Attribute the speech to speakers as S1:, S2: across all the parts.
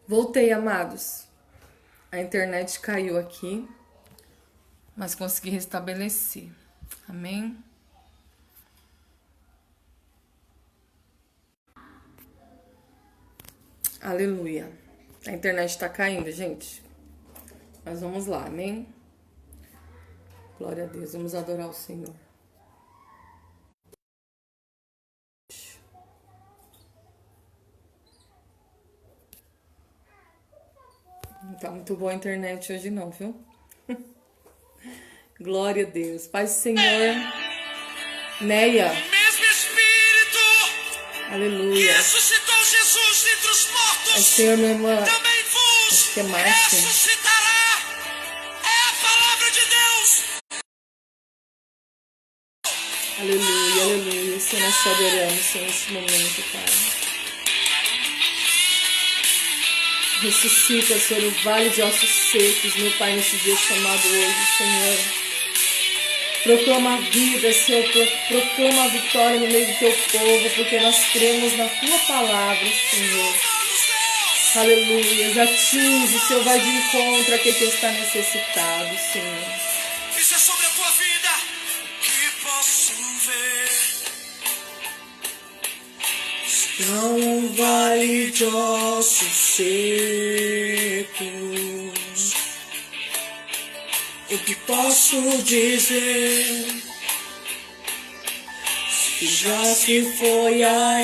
S1: Voltei, amados. A internet caiu aqui, mas consegui restabelecer. Amém? Aleluia. A internet tá caindo, gente. Mas vamos lá, amém? Glória a Deus, vamos adorar o Senhor. Não tá muito boa a internet hoje não, viu? Glória a Deus. Paz do Senhor. Neia.
S2: O mesmo Espírito que
S1: Aleluia.
S2: ressuscitou Jesus dentre os mortos
S1: Paz do Senhor, minha irmã.
S2: também
S1: Acho
S2: vos
S1: que é Márcia.
S2: ressuscitará. É a palavra de Deus.
S1: Aleluia, aleluia. Senhor, nós te adoramos, Senhor, nesse momento, Pai. Ressuscita, Senhor, o vale de ossos secos, meu Pai, nesse dia chamado hoje, Senhor. Proclama a vida, Senhor, proclama a vitória no meio do teu povo, porque nós cremos na tua palavra, Senhor. Aleluia. Atinge, Senhor, vai de encontro a quem está necessitado, Senhor.
S2: Isso é sobre a tua vida. Que posso ver.
S1: Não um vale de ossos secos. O que posso dizer? Que já se foi a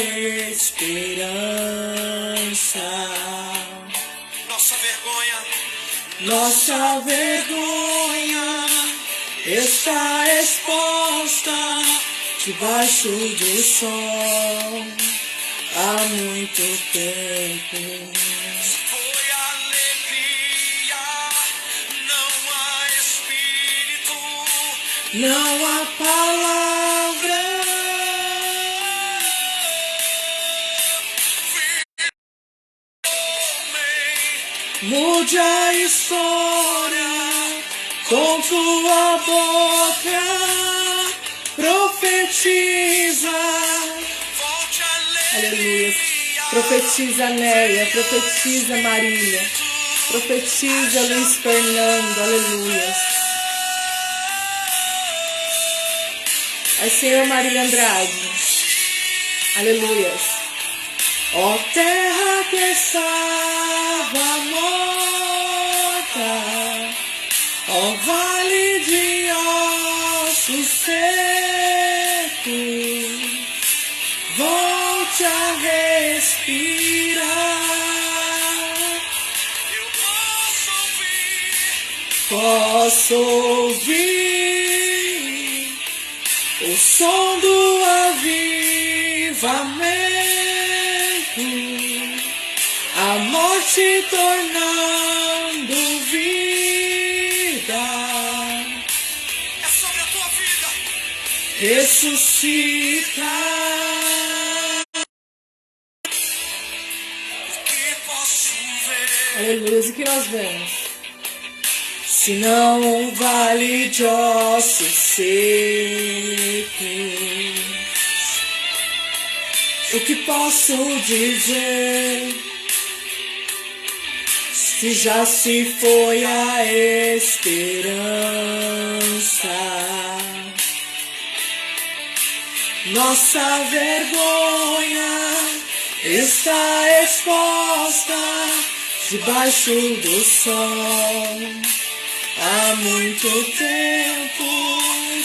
S1: esperança.
S2: Nossa vergonha
S1: Nossa vergonha está exposta debaixo do sol há muito tempo.
S2: foi alegria. Não há espírito.
S1: Não há palavra. Mude a história com tua boca. Profetiza.
S2: Volte a
S1: Aleluia. Profetiza Neia, profetiza Marília, profetiza Luiz Fernando, aleluia. Ai, Senhor Marília Andrade, aleluia. Ó terra que estava morta, ó vale de ossos secos, volte a respirar.
S2: Eu
S1: Posso ouvir o som do avivamento, a morte tornando vida.
S2: É sobre a tua vida.
S1: Ressuscita.
S2: Que posso ver.
S1: Aleluia. E o que nós vemos? Se não um vale de ossos secos, o que posso dizer? Se já se foi a esperança. Nossa vergonha está exposta debaixo do sol. Há muito tempo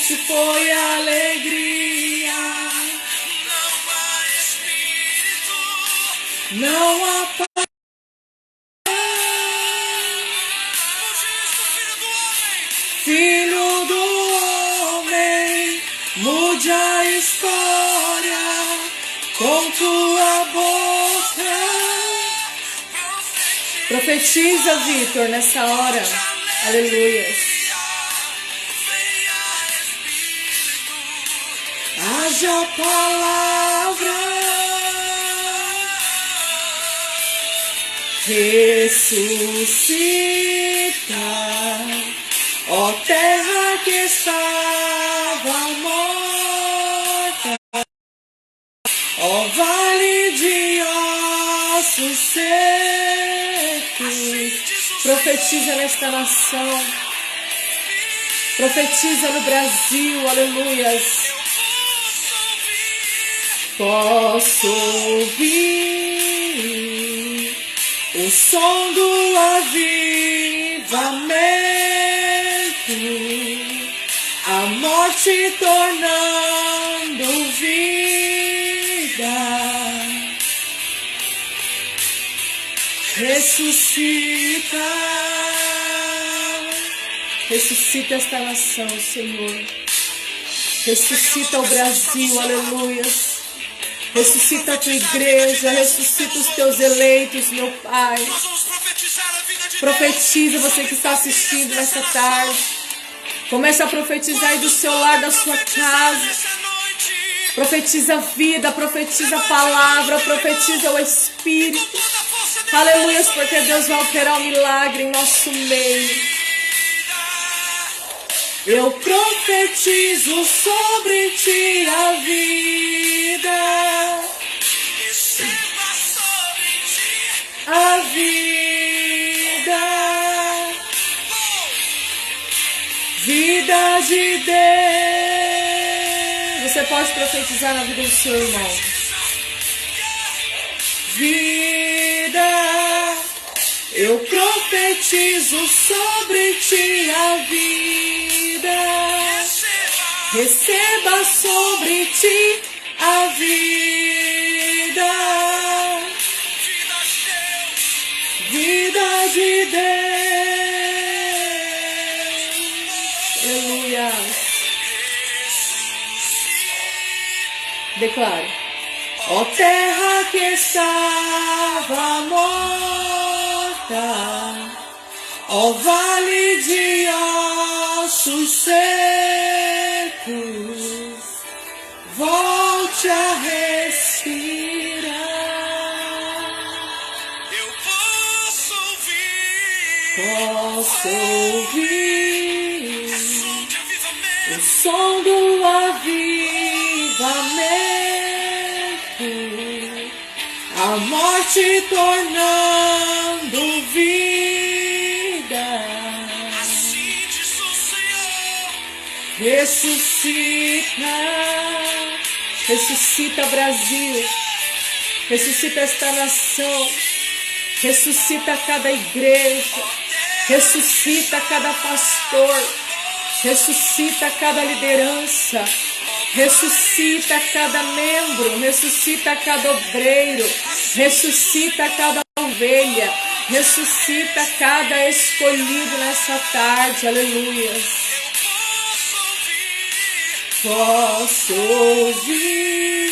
S1: se foi a alegria.
S2: Não há espírito.
S1: Não há paz.
S2: Filho do homem.
S1: Filho do homem, mude a história com tua boca. Profetiza, Vitor, nessa hora. Aleluia. Haja palavra. Ressuscita, ó terra que estava morta, ó vale de ossos secos, Jesus. Profetiza nesta nação. Profetiza no Brasil, aleluias. Posso ouvir o som do avivamento, a morte tornando vida. Ressuscita, ressuscita esta nação, Senhor. Ressuscita o Brasil, aleluias. Ressuscita a tua igreja, ressuscita os teus eleitos, meu Pai.
S2: Nós vamos profetizar a vida de
S1: Profetiza, você que está assistindo nessa tarde. Comece a profetizar aí do seu lar, da sua casa.
S2: nessa noite.
S1: Profetiza a vida, profetiza a palavra, profetiza o Espírito.
S2: Toda a força de
S1: Aleluia, porque Deus vai operar um milagre em nosso meio. Eu profetizo sobre ti a vida,
S2: receba sobre ti.
S1: a vida, vida de Deus. Você pode profetizar na vida do seu irmão. Vida, eu profetizo sobre ti a vida. Receba sobre ti a vida. Vida de Deus. Aleluia. Declare. Ó terra que estava morta, ó vale de ossos secos, volte a respirar.
S2: Eu posso ouvir
S1: Posso ouvir
S2: som de avivamento.
S1: o som do avivamento, a morte tornando vida.
S2: Assim diz o Senhor.
S1: Ressuscita, ressuscita Brasil, ressuscita esta nação, ressuscita cada igreja, ressuscita cada pastor, ressuscita cada liderança, ressuscita cada membro, ressuscita cada obreiro, ressuscita cada ovelha, ressuscita cada escolhido nessa tarde, aleluia. Posso ouvir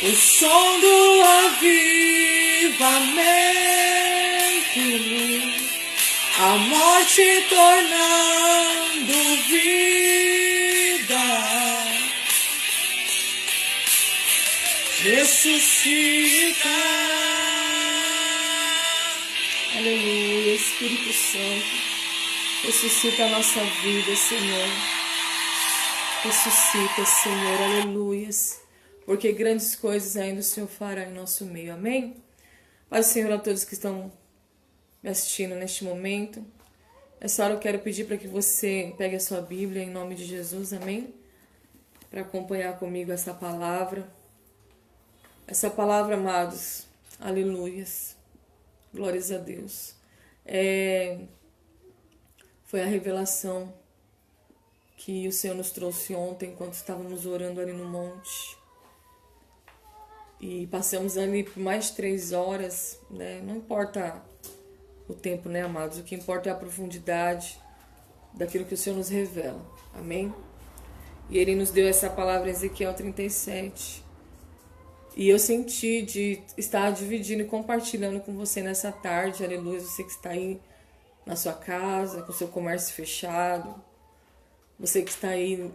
S1: o som do avivamento, a morte tornando vida. Ressuscita. Aleluia, Espírito Santo. Ressuscita a nossa vida, Senhor. Ressuscita, Senhor, aleluias, porque grandes coisas ainda o Senhor fará em nosso meio, amém? Pai, Senhor, a todos que estão me assistindo neste momento, essa hora eu quero pedir para que você pegue a sua Bíblia em nome de Jesus, amém? Para acompanhar comigo essa palavra, amados, aleluias, glórias a Deus. Foi a revelação que o Senhor nos trouxe ontem, enquanto estávamos orando ali no monte. E passamos ali por mais de 3 horas, né? Não importa o tempo, né, amados? O que importa é a profundidade daquilo que o Senhor nos revela. Amém? E Ele nos deu essa palavra em Ezequiel 37. E eu senti de estar dividindo e compartilhando com você nessa tarde. Aleluia, você que está aí na sua casa, com o seu comércio fechado. Você que está aí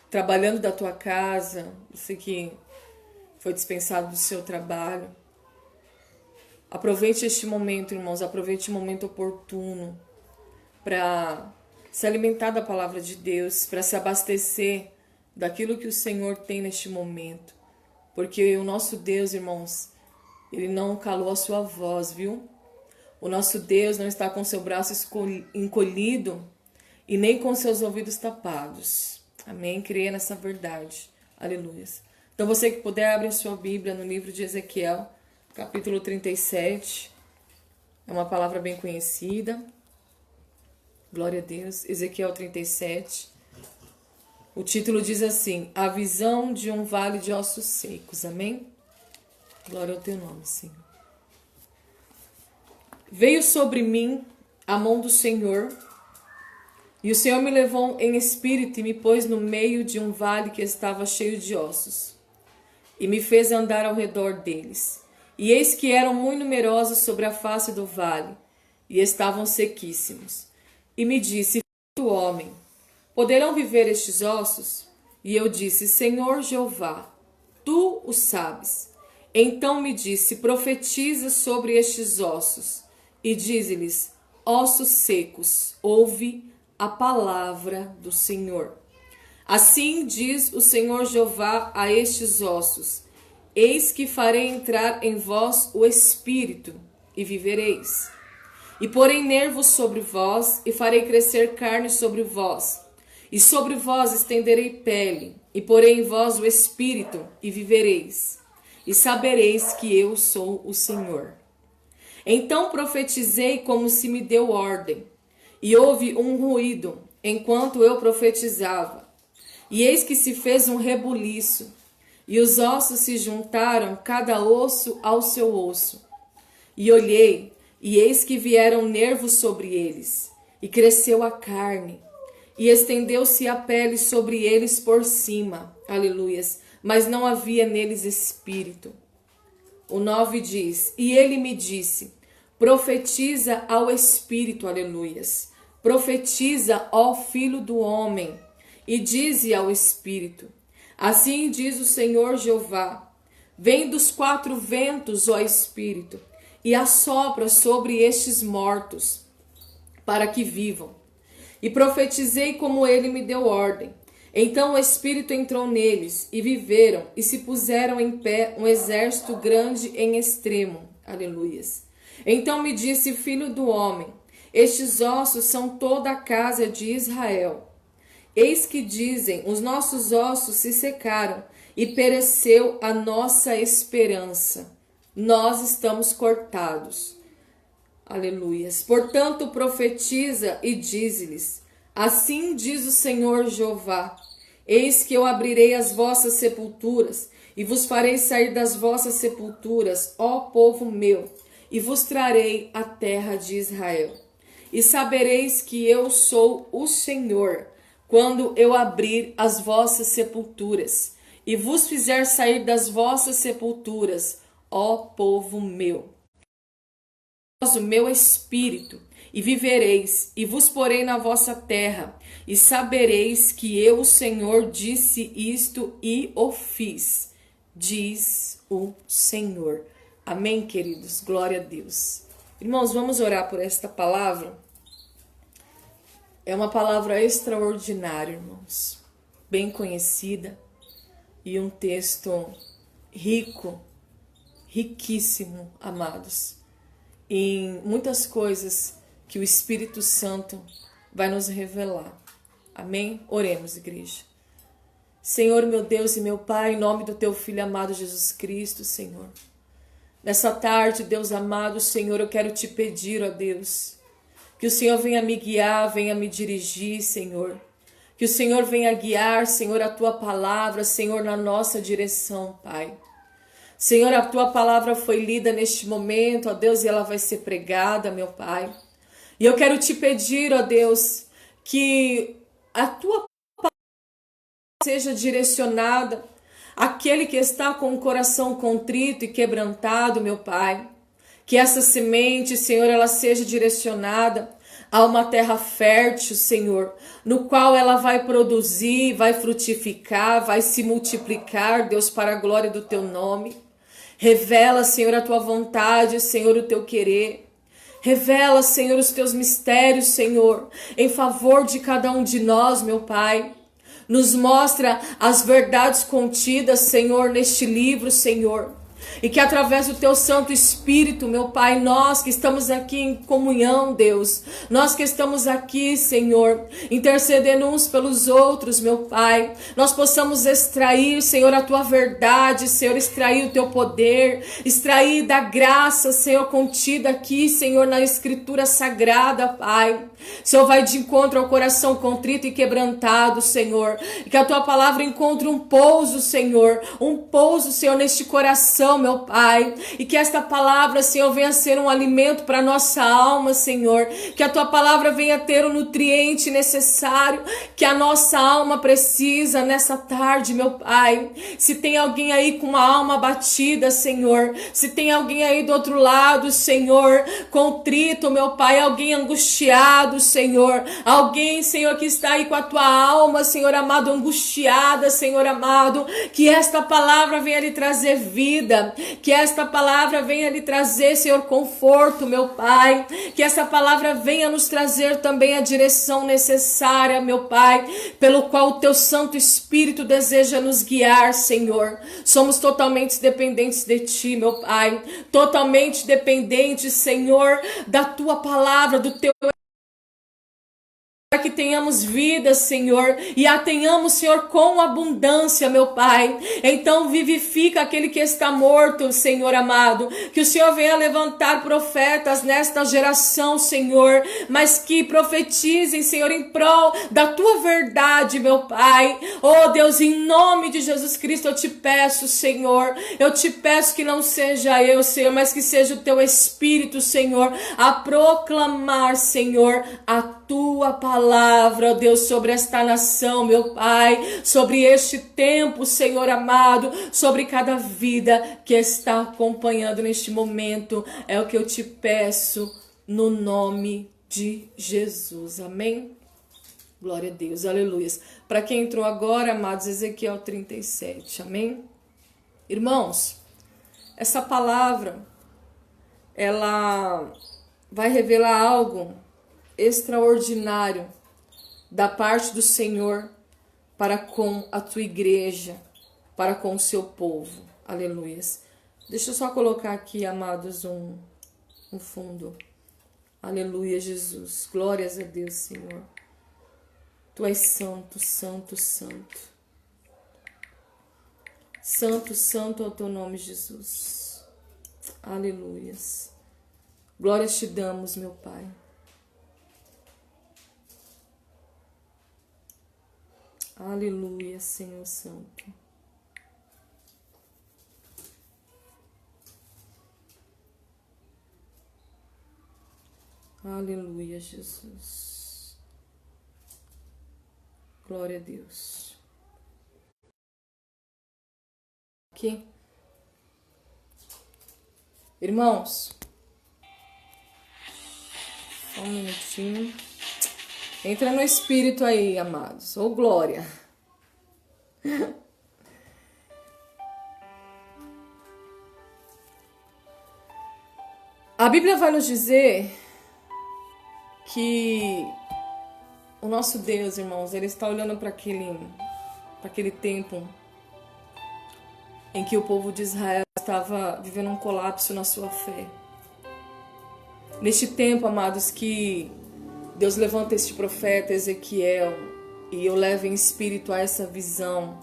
S1: trabalhando da tua casa, você que foi dispensado do seu trabalho. Aproveite este momento, irmãos, aproveite o momento oportuno para se alimentar da palavra de Deus, para se abastecer daquilo que o Senhor tem neste momento. Porque o nosso Deus, irmãos, Ele não calou a sua voz, viu? O nosso Deus não está com seu braço encolhido e nem com seus ouvidos tapados. Amém? Creia nessa verdade. Aleluia. Então você que puder, abre a sua Bíblia no livro de Ezequiel, capítulo 37. É uma palavra bem conhecida. Glória a Deus. Ezequiel 37. O título diz assim: A visão de um vale de ossos secos. Amém? Glória ao teu nome, Senhor. Veio sobre mim a mão do Senhor, e o Senhor me levou em espírito e me pôs no meio de um vale que estava cheio de ossos, e me fez andar ao redor deles. E eis que eram muito numerosos sobre a face do vale, e estavam sequíssimos. E me disse: Filho do homem, poderão viver estes ossos? E eu disse: Senhor Jeová, tu o sabes. Então me disse: Profetiza sobre estes ossos, e dize-lhes: Ossos secos, ouve a palavra do Senhor. Assim diz o Senhor Jeová a estes ossos: Eis que farei entrar em vós o Espírito, e vivereis. E porei nervos sobre vós, e farei crescer carne sobre vós. E sobre vós estenderei pele, e porei em vós o Espírito, e vivereis. E sabereis que eu sou o Senhor. Então profetizei como se me deu ordem, e houve um ruído enquanto eu profetizava. E eis que se fez um rebuliço, e os ossos se juntaram, cada osso ao seu osso. E olhei, e eis que vieram nervos sobre eles, e cresceu a carne, e estendeu-se a pele sobre eles por cima. Aleluias. Mas não havia neles espírito. O 9 diz: E ele me disse: Profetiza ao Espírito, aleluias. Profetiza, ó Filho do homem, e dize ao Espírito: Assim diz o Senhor Jeová: Vem dos 4 ventos, ó Espírito, e assopra sobre estes mortos, para que vivam. E profetizei como ele me deu ordem. Então o Espírito entrou neles, e viveram, e se puseram em pé um exército grande em extremo. Aleluias. Então me disse: Filho do homem, estes ossos são toda a casa de Israel. Eis que dizem: os nossos ossos se secaram, e pereceu a nossa esperança. Nós estamos cortados. Aleluias. Portanto profetiza e dize-lhes: Assim diz o Senhor Jeová: Eis que eu abrirei as vossas sepulturas, e vos farei sair das vossas sepulturas, ó povo meu, e vos trarei a terra de Israel. E sabereis que eu sou o Senhor, quando eu abrir as vossas sepulturas, e vos fizer sair das vossas sepulturas, ó povo meu. O meu espírito, e vivereis, e vos porei na vossa terra, e sabereis que eu, o Senhor, disse isto e o fiz, diz o Senhor. Amém, queridos? Glória a Deus. Irmãos, vamos orar por esta palavra. É uma palavra extraordinária, irmãos, bem conhecida, e um texto rico, riquíssimo, amados, em muitas coisas que o Espírito Santo vai nos revelar. Amém? Oremos, igreja. Senhor, meu Deus e meu Pai, em nome do teu Filho amado Jesus Cristo, Senhor. Nessa tarde, Deus amado, Senhor, eu quero te pedir, ó Deus, que o Senhor venha me guiar, venha me dirigir, Senhor. Que o Senhor venha guiar, Senhor, a tua palavra, Senhor, na nossa direção, Pai. Senhor, a tua palavra foi lida neste momento, ó Deus, e ela vai ser pregada, meu Pai. E eu quero te pedir, ó Deus, que a tua palavra seja direcionada àquele que está com o coração contrito e quebrantado, meu Pai. Que essa semente, Senhor, ela seja direcionada a uma terra fértil, Senhor, no qual ela vai produzir, vai frutificar, vai se multiplicar, Deus, para a glória do teu nome. Revela, Senhor, a tua vontade, Senhor, o teu querer. Revela, Senhor, os teus mistérios, Senhor, em favor de cada um de nós, meu Pai. Nos mostra as verdades contidas, Senhor, neste livro, Senhor. E que através do teu Santo Espírito, meu Pai, nós que estamos aqui em comunhão, Deus, nós que estamos aqui, Senhor, intercedendo uns pelos outros, meu Pai, nós possamos extrair, Senhor, a tua verdade, Senhor, extrair o teu poder, extrair da graça, Senhor, contida aqui, Senhor, na Escritura Sagrada, Pai. Senhor, vai de encontro ao coração contrito e quebrantado, Senhor, e que a tua palavra encontre um pouso, Senhor, neste coração, meu Pai, e que esta palavra, Senhor, venha ser um alimento para nossa alma, Senhor, que a tua palavra venha ter o nutriente necessário que a nossa alma precisa nessa tarde, meu Pai. Se tem alguém aí com uma alma abatida, Senhor, se tem alguém aí do outro lado, Senhor, contrito, meu Pai, alguém angustiado, Senhor, alguém, Senhor, que está aí com a tua alma, Senhor amado, angustiada, Senhor amado, que esta palavra venha lhe trazer vida, que esta palavra venha lhe trazer, Senhor, conforto, meu Pai, que essa palavra venha nos trazer também a direção necessária, meu Pai, pelo qual o teu Santo Espírito deseja nos guiar, Senhor. Somos totalmente dependentes de ti, meu Pai, totalmente dependentes, Senhor, da tua palavra, do teu, para que tenhamos vida, Senhor, e a tenhamos, Senhor, com abundância, meu Pai. Então vivifica aquele que está morto, Senhor amado, que o Senhor venha levantar profetas nesta geração, Senhor, mas que profetizem, Senhor, em prol da tua verdade, meu Pai. Oh Deus, em nome de Jesus Cristo, eu te peço, Senhor, eu te peço que não seja eu, Senhor, mas que seja o teu Espírito, Senhor, a proclamar, Senhor, a tua palavra, ó Deus, sobre esta nação, meu Pai, sobre este tempo, Senhor amado, sobre cada vida que está acompanhando neste momento, é o que eu te peço no nome de Jesus, amém? Glória a Deus, aleluia. Para quem entrou agora, amados, Ezequiel 37, amém? Irmãos, essa palavra, ela vai revelar algo extraordinário da parte do Senhor para com a tua igreja, para com o seu povo. Aleluias. Deixa eu só colocar aqui, amados, um fundo. Aleluia, Jesus. Glórias a Deus, Senhor. Tu és santo, santo, santo. Santo, santo é o teu nome, Jesus. Aleluias. Glórias te damos, meu Pai. Aleluia, Senhor Santo. Aleluia, Jesus. Glória a Deus. Aqui. Irmãos, só um minutinho. Entra no Espírito aí, amados. Ô, glória. A Bíblia vai nos dizer que o nosso Deus, irmãos, ele está olhando para aquele tempo em que o povo de Israel estava vivendo um colapso na sua fé. Neste tempo, amados, que Deus levanta este profeta Ezequiel e eu levo em espírito a essa visão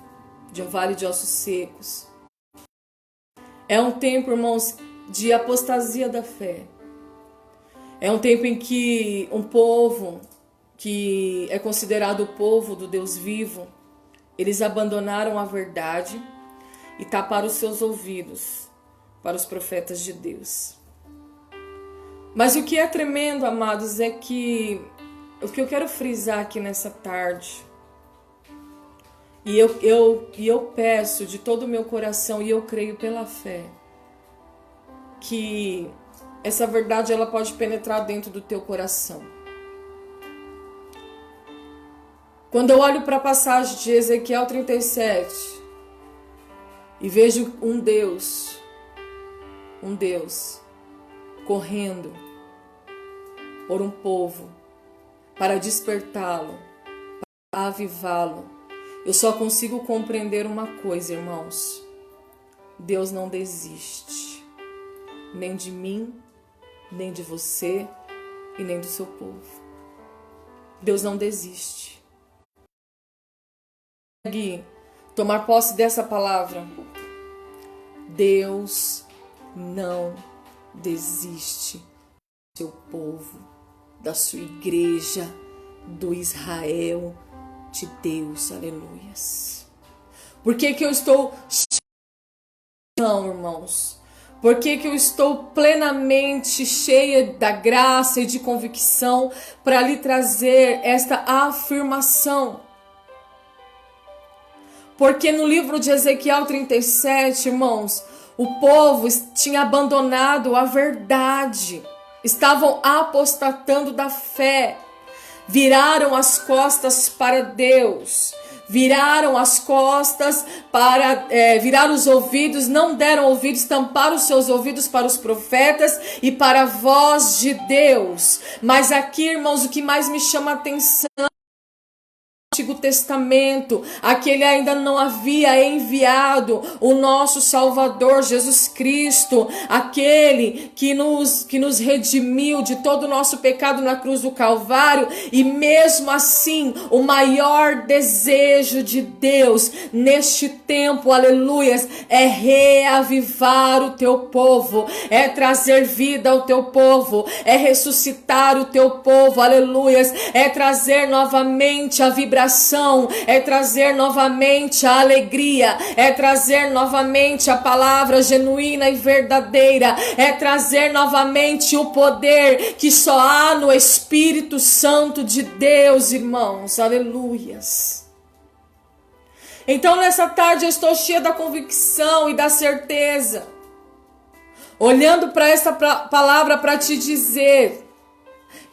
S1: de um vale de ossos secos. É um tempo, irmãos, de apostasia da fé. É um tempo em que um povo que é considerado o povo do Deus vivo, eles abandonaram a verdade e taparam os seus ouvidos para os profetas de Deus. Mas o que é tremendo, amados, é que o que eu quero frisar aqui nessa tarde, e eu peço de todo o meu coração, e eu creio pela fé, que essa verdade ela pode penetrar dentro do teu coração. Quando eu olho para a passagem de Ezequiel 37 e vejo um Deus correndo por um povo para despertá-lo, para avivá-lo, eu só consigo compreender uma coisa, irmãos. Deus não desiste, nem de mim, nem de você e nem do seu povo. Deus não desiste. Consegue tomar posse dessa palavra? Deus não desiste do seu povo, da sua igreja, do Israel de Deus. Aleluias. Por que eu estou... Não, irmãos. Por que eu estou plenamente cheia da graça e de convicção para lhe trazer esta afirmação? Porque no livro de Ezequiel 37, irmãos, o povo tinha abandonado a verdade, estavam apostatando da fé, viraram as costas para Deus, viraram as costas para, viraram os ouvidos, não deram ouvidos, tamparam os seus ouvidos para os profetas e para a voz de Deus. Mas aqui, irmãos, o que mais me chama a atenção, Antigo Testamento, aquele ainda não havia enviado o nosso Salvador Jesus Cristo, aquele que nos redimiu de todo o nosso pecado na cruz do Calvário, e mesmo assim o maior desejo de Deus neste tempo, aleluias, é reavivar o teu povo, é trazer vida ao teu povo, é ressuscitar o teu povo, aleluias, é trazer novamente a vibração, é trazer novamente a alegria, é trazer novamente a palavra genuína e verdadeira, é trazer novamente o poder que só há no Espírito Santo de Deus, irmãos, aleluias. Então nessa tarde eu estou cheia da convicção e da certeza, olhando para essa palavra para te dizer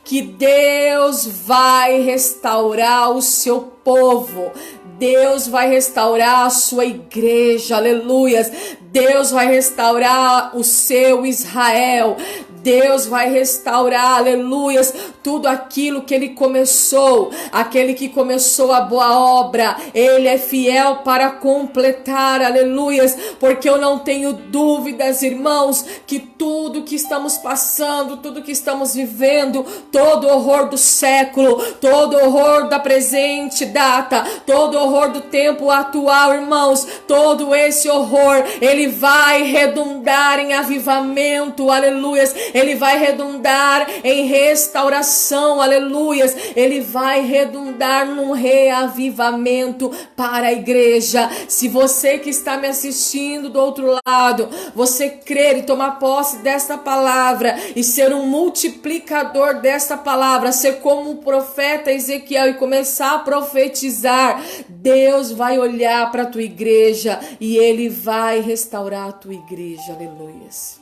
S1: que Deus vai restaurar o seu povo, Deus vai restaurar a sua igreja, aleluias, Deus vai restaurar o seu Israel, Deus vai restaurar, aleluias, tudo aquilo que Ele começou. Aquele que começou a boa obra, Ele é fiel para completar, aleluias, porque eu não tenho dúvidas, irmãos, que tudo que estamos passando, tudo que estamos vivendo, todo o horror do século, todo o horror da presente data, todo o horror do tempo atual, irmãos, todo esse horror, ele vai redundar em avivamento, aleluias, ele vai redundar em restauração, aleluias, ele vai redundar num reavivamento para a igreja. Se você que está me assistindo do outro lado, você crer e tomar posse desta palavra e ser um multiplicador desta palavra, ser como o profeta Ezequiel e começar a profetizar, Deus vai olhar para a tua igreja e Ele vai restaurar a tua igreja, aleluias.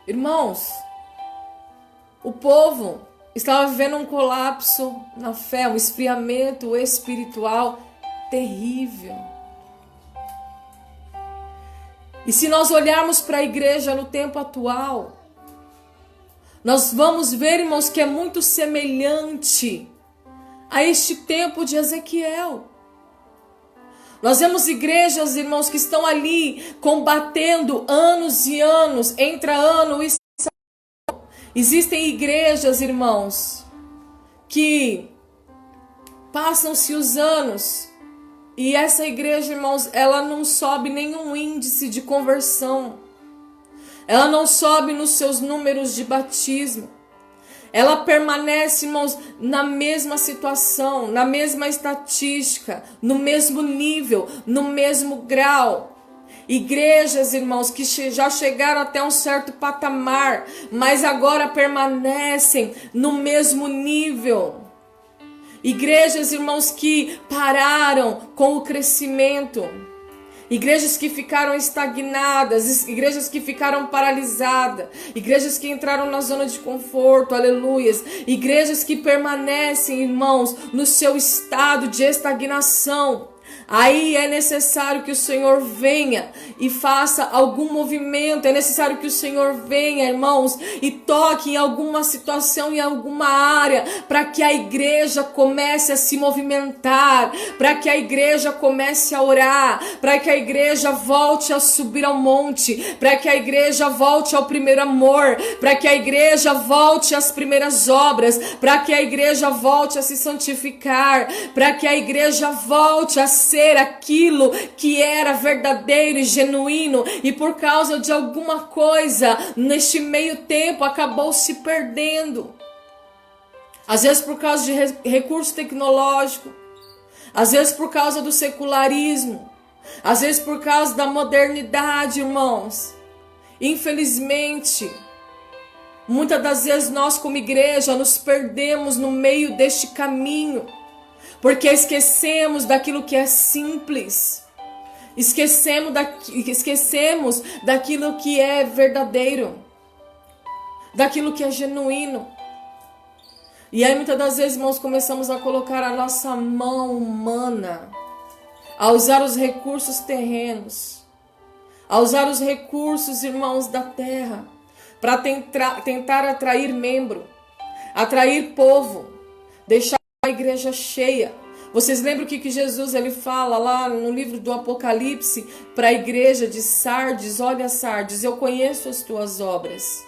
S1: Irmãos, o povo estava vivendo um colapso na fé, um esfriamento espiritual terrível. E se nós olharmos para a igreja no tempo atual, nós vamos ver, irmãos, que é muito semelhante a este tempo de Ezequiel. Nós vemos igrejas, irmãos, que estão ali combatendo anos e anos, entra ano e sai. Existem igrejas, irmãos, que passam-se os anos e essa igreja, irmãos, ela não sobe nenhum índice de conversão. Ela não sobe nos seus números de batismo. Ela permanece, irmãos, na mesma situação, na mesma estatística, no mesmo nível, no mesmo grau. Igrejas, irmãos, que já chegaram até um certo patamar, mas agora permanecem no mesmo nível. Igrejas, irmãos, que pararam com o crescimento. Igrejas que ficaram estagnadas, igrejas que ficaram paralisadas, igrejas que entraram na zona de conforto, aleluias, igrejas que permanecem, irmãos, no seu estado de estagnação. Aí é necessário que o Senhor venha e faça algum movimento. É necessário que o Senhor venha, irmãos, e toque em alguma situação, em alguma área, para que a igreja comece a se movimentar, para que a igreja comece a orar, para que a igreja volte a subir ao monte, para que a igreja volte ao primeiro amor, para que a igreja volte às primeiras obras, para que a igreja volte a se santificar, para que a igreja volte a ser aquilo que era verdadeiro e genuíno, e por causa de alguma coisa neste meio tempo acabou se perdendo. Às vezes por causa de recurso tecnológico, às vezes por causa do secularismo, às vezes por causa da modernidade, irmãos. Infelizmente, muitas das vezes nós como igreja nos perdemos no meio deste caminho, porque esquecemos daquilo que é simples, esquecemos daquilo que é verdadeiro, daquilo que é genuíno. E aí muitas das vezes, irmãos, começamos a colocar a nossa mão humana, a usar os recursos terrenos, a usar os recursos, irmãos, da terra, para tentar atrair membro, atrair povo, deixar a igreja cheia. Vocês lembram o que Jesus ele fala lá no livro do Apocalipse para a igreja de Sardes? Olha, Sardes, eu conheço as tuas obras.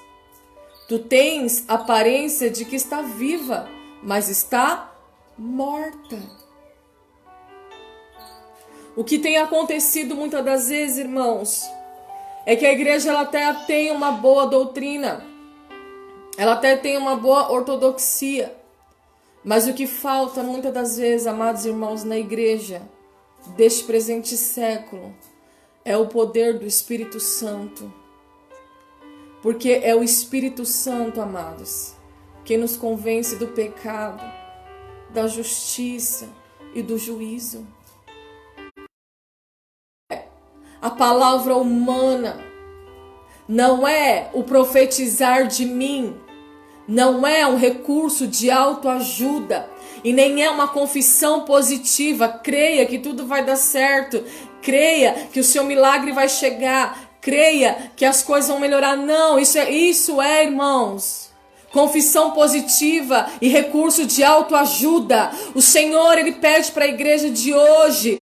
S1: Tu tens aparência de que está viva, mas está morta. O que tem acontecido muitas das vezes, irmãos, é que a igreja ela até tem uma boa doutrina, ela até tem uma boa ortodoxia, mas o que falta muitas das vezes, amados irmãos, na igreja deste presente século é o poder do Espírito Santo. Porque é o Espírito Santo, amados, quem nos convence do pecado, da justiça e do juízo. A palavra humana não é o profetizar de mim, não é um recurso de autoajuda e nem é uma confissão positiva. Creia que tudo vai dar certo, creia que o seu milagre vai chegar, creia que as coisas vão melhorar. Não, isso é, irmãos, confissão positiva e recurso de autoajuda. O Senhor, ele pede para a igreja de hoje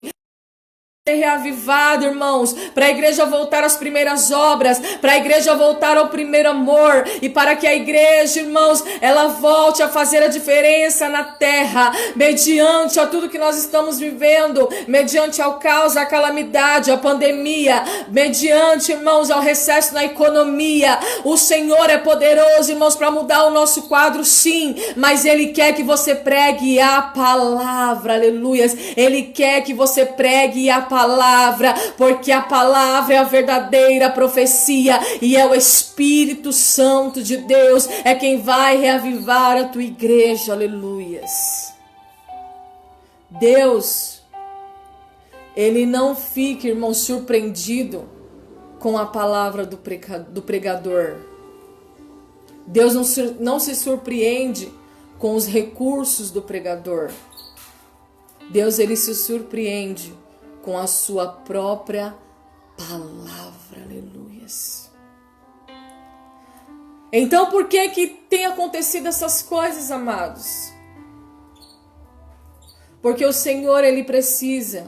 S1: reavivado, irmãos, para a igreja voltar às primeiras obras, para a igreja voltar ao primeiro amor, e para que a igreja, irmãos, ela volte a fazer a diferença na terra, mediante a tudo que nós estamos vivendo, mediante ao caos, a calamidade, a pandemia, mediante, irmãos, ao recesso na economia. O Senhor é poderoso, irmãos, para mudar o nosso quadro, sim, mas Ele quer que você pregue a palavra, aleluias. Ele quer que você pregue a palavra, porque a palavra é a verdadeira profecia e é o Espírito Santo de Deus, é quem vai reavivar a tua igreja, aleluias. Deus, Ele não fica, irmão, surpreendido com a palavra do pregador. Deus não se surpreende com os recursos do pregador. Deus, Ele se surpreende com a sua própria palavra, aleluias. Então, por que tem acontecido essas coisas, amados? Porque o Senhor, Ele precisa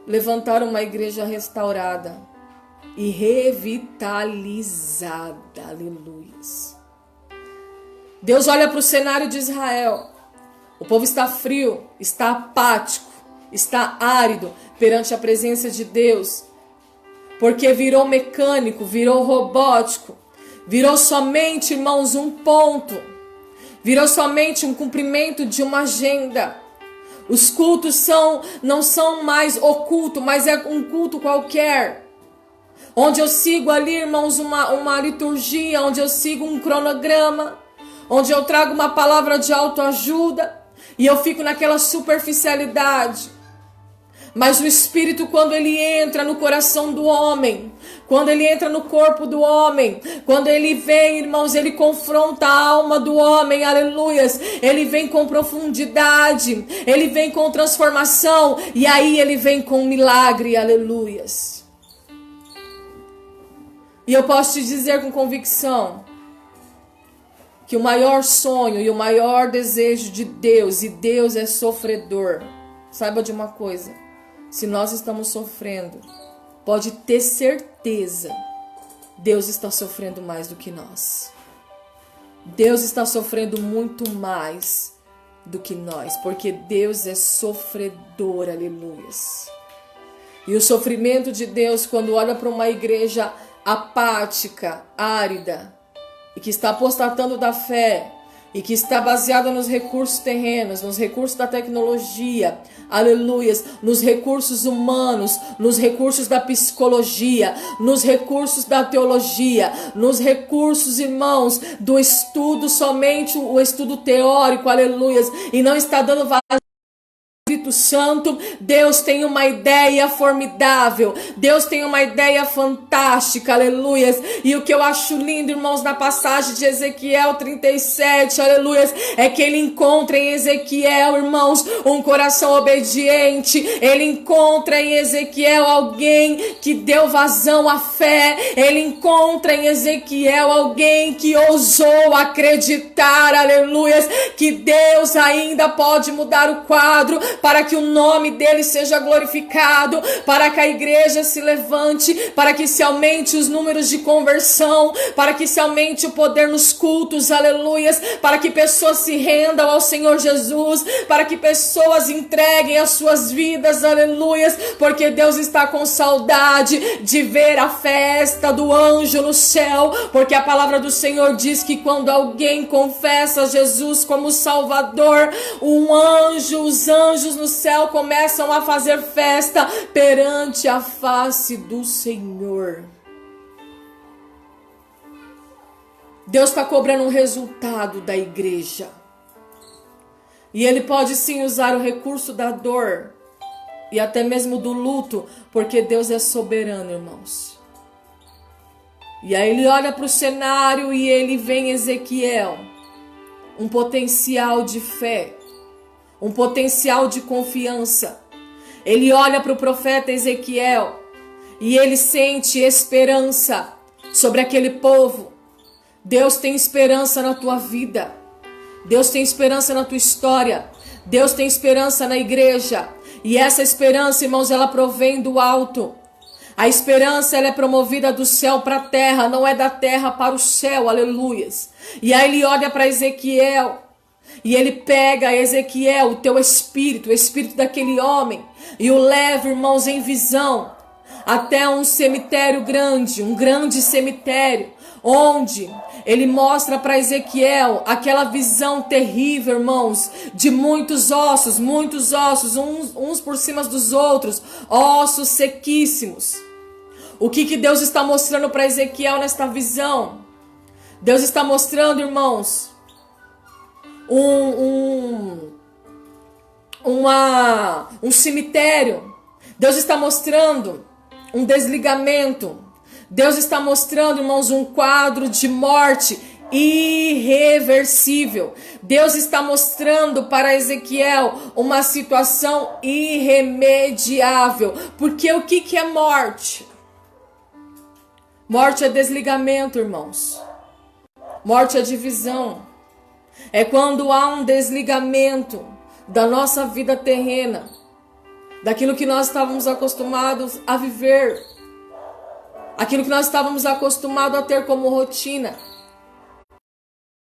S1: levantar uma igreja restaurada e revitalizada, aleluias. Deus olha para o cenário de Israel, o povo está frio, está apático, está árido perante a presença de Deus, porque virou mecânico, virou robótico, virou somente, irmãos, um ponto, virou somente um cumprimento de uma agenda. Os cultos não são mais o culto, mas é um culto qualquer, onde eu sigo ali, irmãos, uma liturgia, onde eu sigo um cronograma, onde eu trago uma palavra de autoajuda e eu fico naquela superficialidade. Mas o Espírito, quando ele entra no coração do homem, quando ele entra no corpo do homem, quando ele vem, irmãos, ele confronta a alma do homem, aleluias. Ele vem com profundidade, ele vem com transformação, e aí ele vem com milagre, aleluias. E eu posso te dizer com convicção que o maior sonho e o maior desejo de Deus, e Deus é sofredor. Saiba de uma coisa: se nós estamos sofrendo, pode ter certeza, Deus está sofrendo mais do que nós. Deus está sofrendo muito mais do que nós, porque Deus é sofredor, aleluias. E o sofrimento de Deus, quando olha para uma igreja apática, árida, e que está apostatando da fé, e que está baseada nos recursos terrenos, nos recursos da tecnologia, aleluias, nos recursos humanos, nos recursos da psicologia, nos recursos da teologia, nos recursos, irmãos, do estudo, somente o estudo teórico, aleluias, e não está dando vazão Espírito Santo. Deus tem uma ideia formidável, Deus tem uma ideia fantástica, aleluias. E o que eu acho lindo, irmãos, na passagem de Ezequiel 37, aleluias, é que ele encontra em Ezequiel, irmãos, um coração obediente. Ele encontra em Ezequiel alguém que deu vazão à fé. Ele encontra em Ezequiel alguém que ousou acreditar, aleluias, que Deus ainda pode mudar o quadro, para que o nome dele seja glorificado, para que a igreja se levante, para que se aumente os números de conversão, para que se aumente o poder nos cultos, aleluias, para que pessoas se rendam ao Senhor Jesus, para que pessoas entreguem as suas vidas, aleluias, porque Deus está com saudade de ver a festa do anjo no céu, porque a palavra do Senhor diz que quando alguém confessa Jesus como Salvador, os anjos no céu começam a fazer festa perante a face do Senhor. Deus está cobrando um resultado da igreja. E Ele pode sim usar o recurso da dor e até mesmo do luto, porque Deus é soberano, irmãos. E aí Ele olha para o cenário e Ele vê em Ezequiel um potencial de fé, um potencial de confiança. Ele olha para o profeta Ezequiel e ele sente esperança sobre aquele povo. Deus tem esperança na tua vida. Deus tem esperança na tua história. Deus tem esperança na igreja. E essa esperança, irmãos, ela provém do alto. A esperança, ela é promovida do céu para a terra, não é da terra para o céu, aleluias. E aí ele olha para Ezequiel e ele pega Ezequiel, o teu espírito, o espírito daquele homem, e o leva, irmãos, em visão até um cemitério grande, um grande cemitério, onde ele mostra para Ezequiel aquela visão terrível, irmãos, de muitos ossos, uns por cima dos outros, ossos sequíssimos. O que Deus está mostrando para Ezequiel nesta visão? Deus está mostrando, irmãos, um cemitério. Deus está mostrando um desligamento. Deus está mostrando, irmãos, um quadro de morte irreversível. Deus está mostrando para Ezequiel uma situação irremediável. Porque o que é morte? Morte é desligamento, irmãos. Morte é divisão. É quando há um desligamento da nossa vida terrena, daquilo que nós estávamos acostumados a viver, aquilo que nós estávamos acostumados a ter como rotina.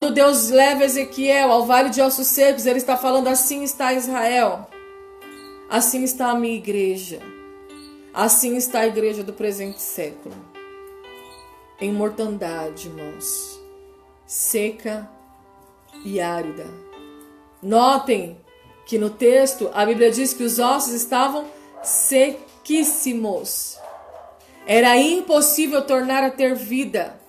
S1: Quando Deus leva Ezequiel ao vale de ossos secos, Ele está falando: assim está Israel, assim está a minha igreja, assim está a igreja do presente século, em mortandade, irmãos, seca e árida. Notem que no texto a Bíblia diz que os ossos estavam sequíssimos. Era impossível tornar a ter vida.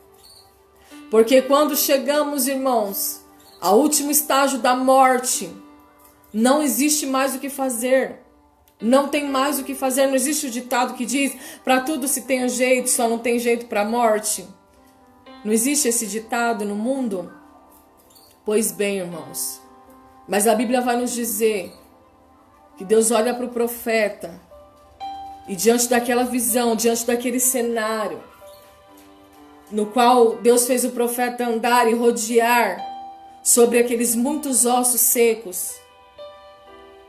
S1: Porque quando chegamos, irmãos, ao último estágio da morte, não existe mais o que fazer. Não tem mais o que fazer. Não existe o ditado que diz: para tudo se tem um jeito, só não tem jeito para a morte. Não existe esse ditado no mundo? Pois bem, irmãos. Mas a Bíblia vai nos dizer que Deus olha para o profeta e diante daquela visão, diante daquele cenário, no qual Deus fez o profeta andar e rodear sobre aqueles muitos ossos secos,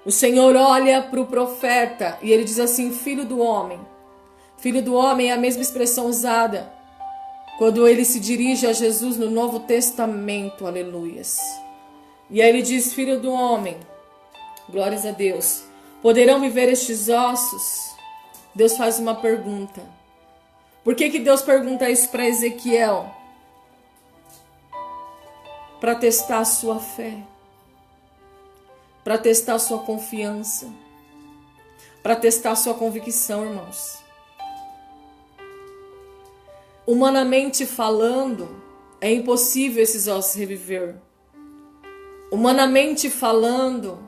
S1: o Senhor olha para o profeta e ele diz assim: filho do homem. Filho do homem é a mesma expressão usada quando ele se dirige a Jesus no Novo Testamento, aleluias. E aí ele diz: filho do homem, glórias a Deus, poderão viver estes ossos? Deus faz uma pergunta. Por que Deus pergunta isso para Ezequiel? Para testar a sua fé, para testar a sua confiança, para testar a sua convicção, irmãos. Humanamente falando, é impossível esses ossos reviver. Humanamente falando,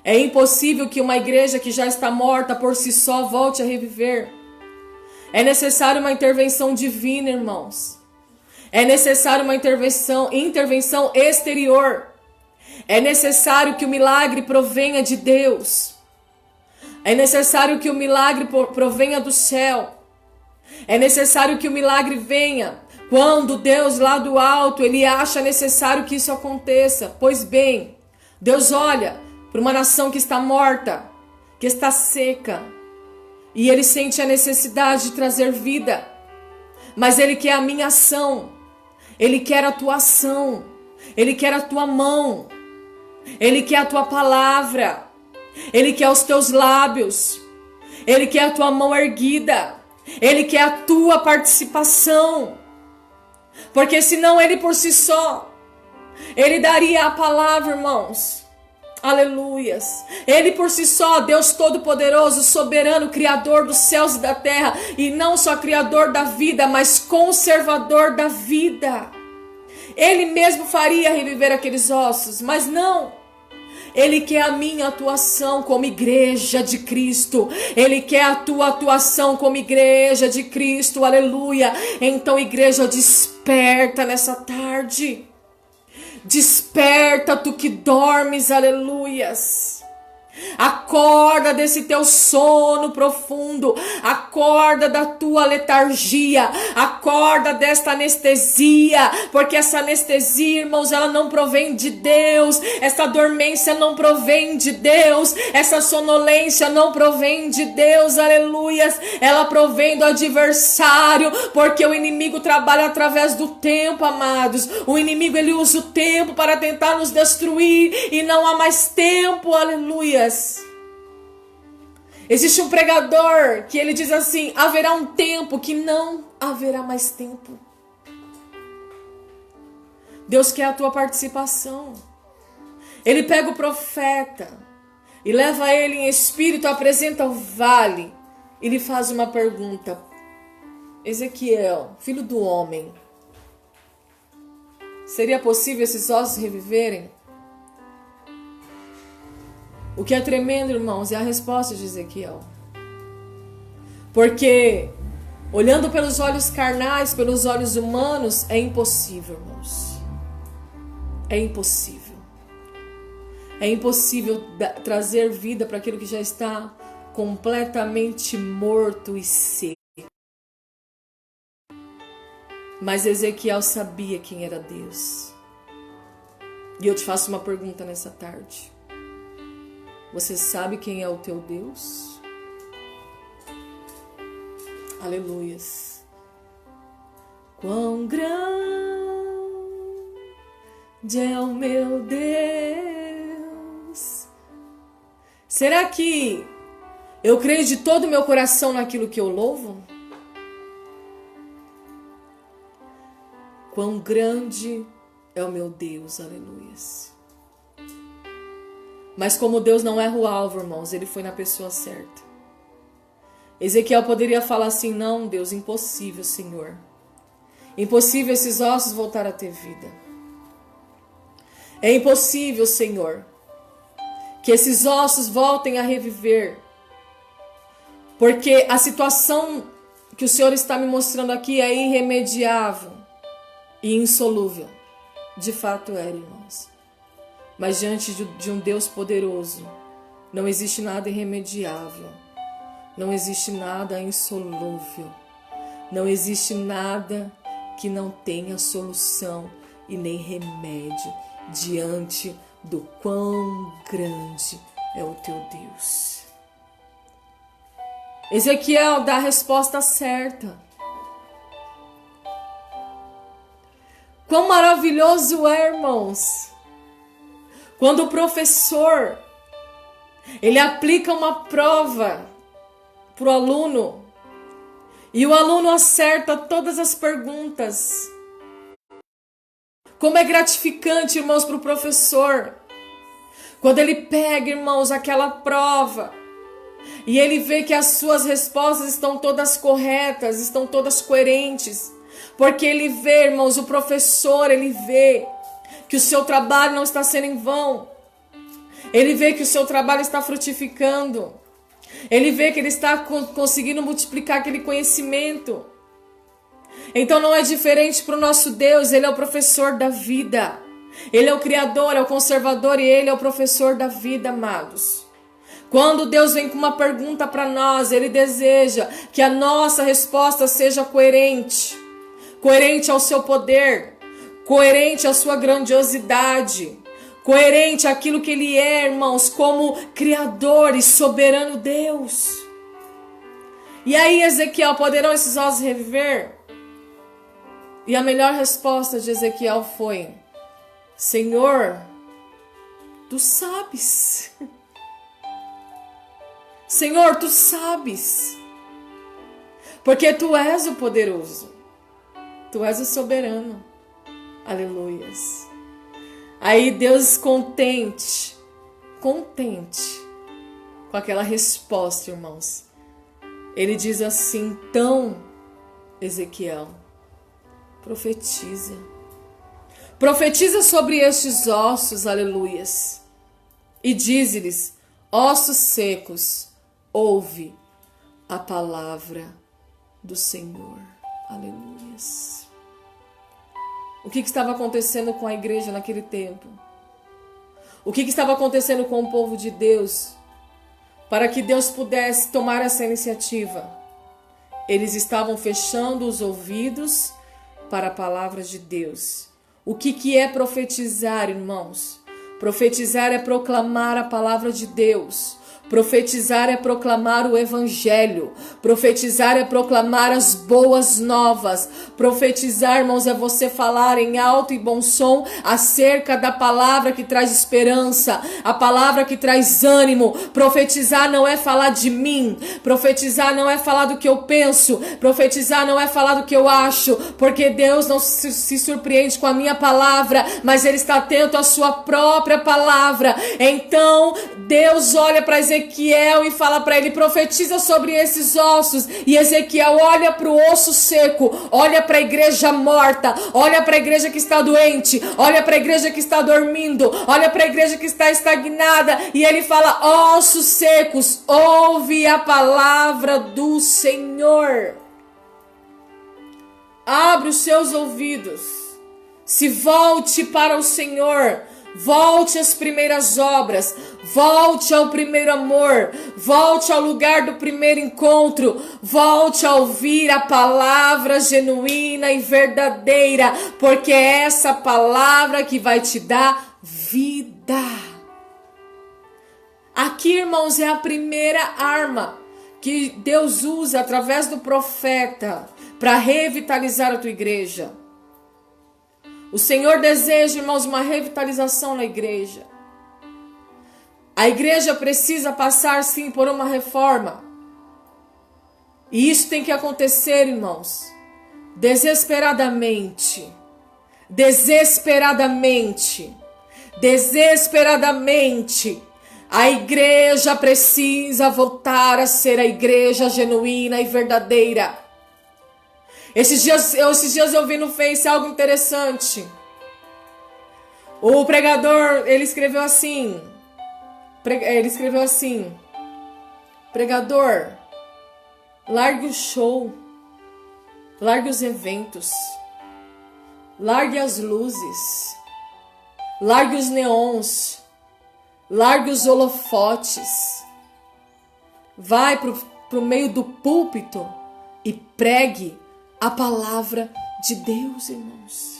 S1: é impossível que uma igreja que já está morta por si só volte a reviver. É necessário uma intervenção divina, irmãos. É necessário uma intervenção exterior. É necessário que o milagre provenha de Deus. É necessário que o milagre provenha do céu. É necessário que o milagre venha quando Deus lá do alto, Ele acha necessário que isso aconteça. Pois bem, Deus olha para uma nação que está morta, que está seca, e Ele sente a necessidade de trazer vida. Mas Ele quer a minha ação, Ele quer a tua ação, Ele quer a tua mão, Ele quer a tua palavra, Ele quer os teus lábios, Ele quer a tua mão erguida, Ele quer a tua participação. Porque senão Ele por si só, Ele daria a palavra, irmãos. Aleluias. Ele por si só, Deus Todo-Poderoso, soberano, Criador dos céus e da terra. E não só Criador da vida, mas conservador da vida. Ele mesmo faria reviver aqueles ossos, mas não. Ele quer a minha atuação como igreja de Cristo. Ele quer a tua atuação como igreja de Cristo. Aleluia. Então, igreja, desperta nessa tarde. Desperta, tu que dormes, aleluias. Acorda desse teu sono profundo. Acorda da tua letargia. Acorda desta anestesia. Porque essa anestesia, irmãos, ela não provém de Deus. Essa dormência não provém de Deus. Essa sonolência não provém de Deus, aleluias. Ela provém do adversário. Porque o inimigo trabalha através do tempo, amados. O inimigo, ele usa o tempo para tentar nos destruir. E não há mais tempo, aleluia. Existe um pregador que ele diz assim: haverá um tempo que não haverá mais tempo. Deus quer a tua participação. Ele pega o profeta e leva ele em espírito, apresenta o vale e lhe faz uma pergunta: Ezequiel, filho do homem, seria possível esses ossos reviverem? O que é tremendo, irmãos, é a resposta de Ezequiel. Porque, olhando pelos olhos carnais, pelos olhos humanos, é impossível, irmãos. É impossível. É impossível trazer vida para aquilo que já está completamente morto e seco. Mas Ezequiel sabia quem era Deus. E eu te faço uma pergunta nessa tarde. Você sabe quem é o teu Deus? Aleluias. Quão grande é o meu Deus. Será que eu creio de todo o meu coração naquilo que eu louvo? Quão grande é o meu Deus, aleluias. Mas como Deus não erra o alvo, irmãos, Ele foi na pessoa certa. Ezequiel poderia falar assim: não, Deus, impossível, Senhor. Impossível esses ossos voltar a ter vida. É impossível, Senhor, que esses ossos voltem a reviver. Porque a situação que o Senhor está me mostrando aqui é irremediável e insolúvel. De fato é, irmãos. Mas diante de um Deus poderoso, não existe nada irremediável. Não existe nada insolúvel. Não existe nada que não tenha solução e nem remédio diante do quão grande é o teu Deus. Ezequiel dá a resposta certa. Quão maravilhoso é, irmãos, quando o professor ele aplica uma prova para o aluno e o aluno acerta todas as perguntas. Como é gratificante, irmãos, para o professor, quando ele pega, irmãos, aquela prova e ele vê que as suas respostas estão todas corretas, estão todas coerentes. Porque ele vê, irmãos, o professor, ele vê que o seu trabalho não está sendo em vão. Ele vê que o seu trabalho está frutificando. Ele vê que ele está conseguindo multiplicar aquele conhecimento. Então não é diferente para o nosso Deus. Ele é o professor da vida. Ele é o Criador, é o conservador e Ele é o professor da vida, amados. Quando Deus vem com uma pergunta para nós, Ele deseja que a nossa resposta seja coerente. Coerente ao seu poder, coerente à sua grandiosidade, coerente àquilo que Ele é, irmãos, como Criador e soberano Deus. E aí, Ezequiel, poderão esses ossos reviver? E a melhor resposta de Ezequiel foi: Senhor, Tu sabes. Senhor, Tu sabes. Porque Tu és o poderoso. Tu és o soberano. Aleluias. Aí Deus contente com aquela resposta, irmãos. Ele diz assim: então, Ezequiel, profetiza. Profetiza sobre estes ossos, aleluias. E dize-lhes: ossos secos, ouve a palavra do Senhor. Aleluias. O que estava acontecendo com a igreja naquele tempo? O que estava acontecendo com o povo de Deus? Para que Deus pudesse tomar essa iniciativa, eles estavam fechando os ouvidos para a palavra de Deus. O que é profetizar, irmãos? Profetizar é proclamar a palavra de Deus. Profetizar é proclamar o evangelho. Profetizar é proclamar as boas novas. Profetizar, irmãos, é você falar em alto e bom som acerca da palavra que traz esperança, a palavra que traz ânimo. Profetizar não é falar de mim. Profetizar não é falar do que eu penso. Profetizar não é falar do que eu acho, porque Deus não se surpreende com a minha palavra, mas Ele está atento à sua própria palavra. Então, Deus olha para Ezequiel e fala para ele: profetiza sobre esses ossos. E Ezequiel olha para o osso seco, olha para a igreja morta, olha para a igreja que está doente, olha para a igreja que está dormindo, olha para a igreja que está estagnada, e ele fala: ossos secos, ouve a palavra do Senhor. Abre os seus ouvidos, se volte para o Senhor. Volte às primeiras obras, volte ao primeiro amor, volte ao lugar do primeiro encontro, volte a ouvir a palavra genuína e verdadeira, porque é essa palavra que vai te dar vida. Aqui, irmãos, é a primeira arma que Deus usa através do profeta para revitalizar a tua igreja. O Senhor deseja, irmãos, uma revitalização na igreja. A igreja precisa passar, sim, por uma reforma. E isso tem que acontecer, irmãos, desesperadamente. Desesperadamente. Desesperadamente. A igreja precisa voltar a ser a igreja genuína e verdadeira. Esses dias eu vi no Face algo interessante. O pregador, ele escreveu assim: Ele escreveu assim: pregador, largue o show, largue os eventos, largue as luzes, largue os neons, largue os holofotes, vai pro meio do púlpito e pregue a palavra de Deus, irmãos.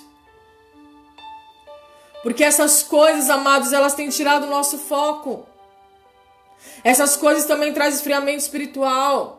S1: Porque essas coisas, amados, elas têm tirado o nosso foco. Essas coisas também trazem esfriamento espiritual.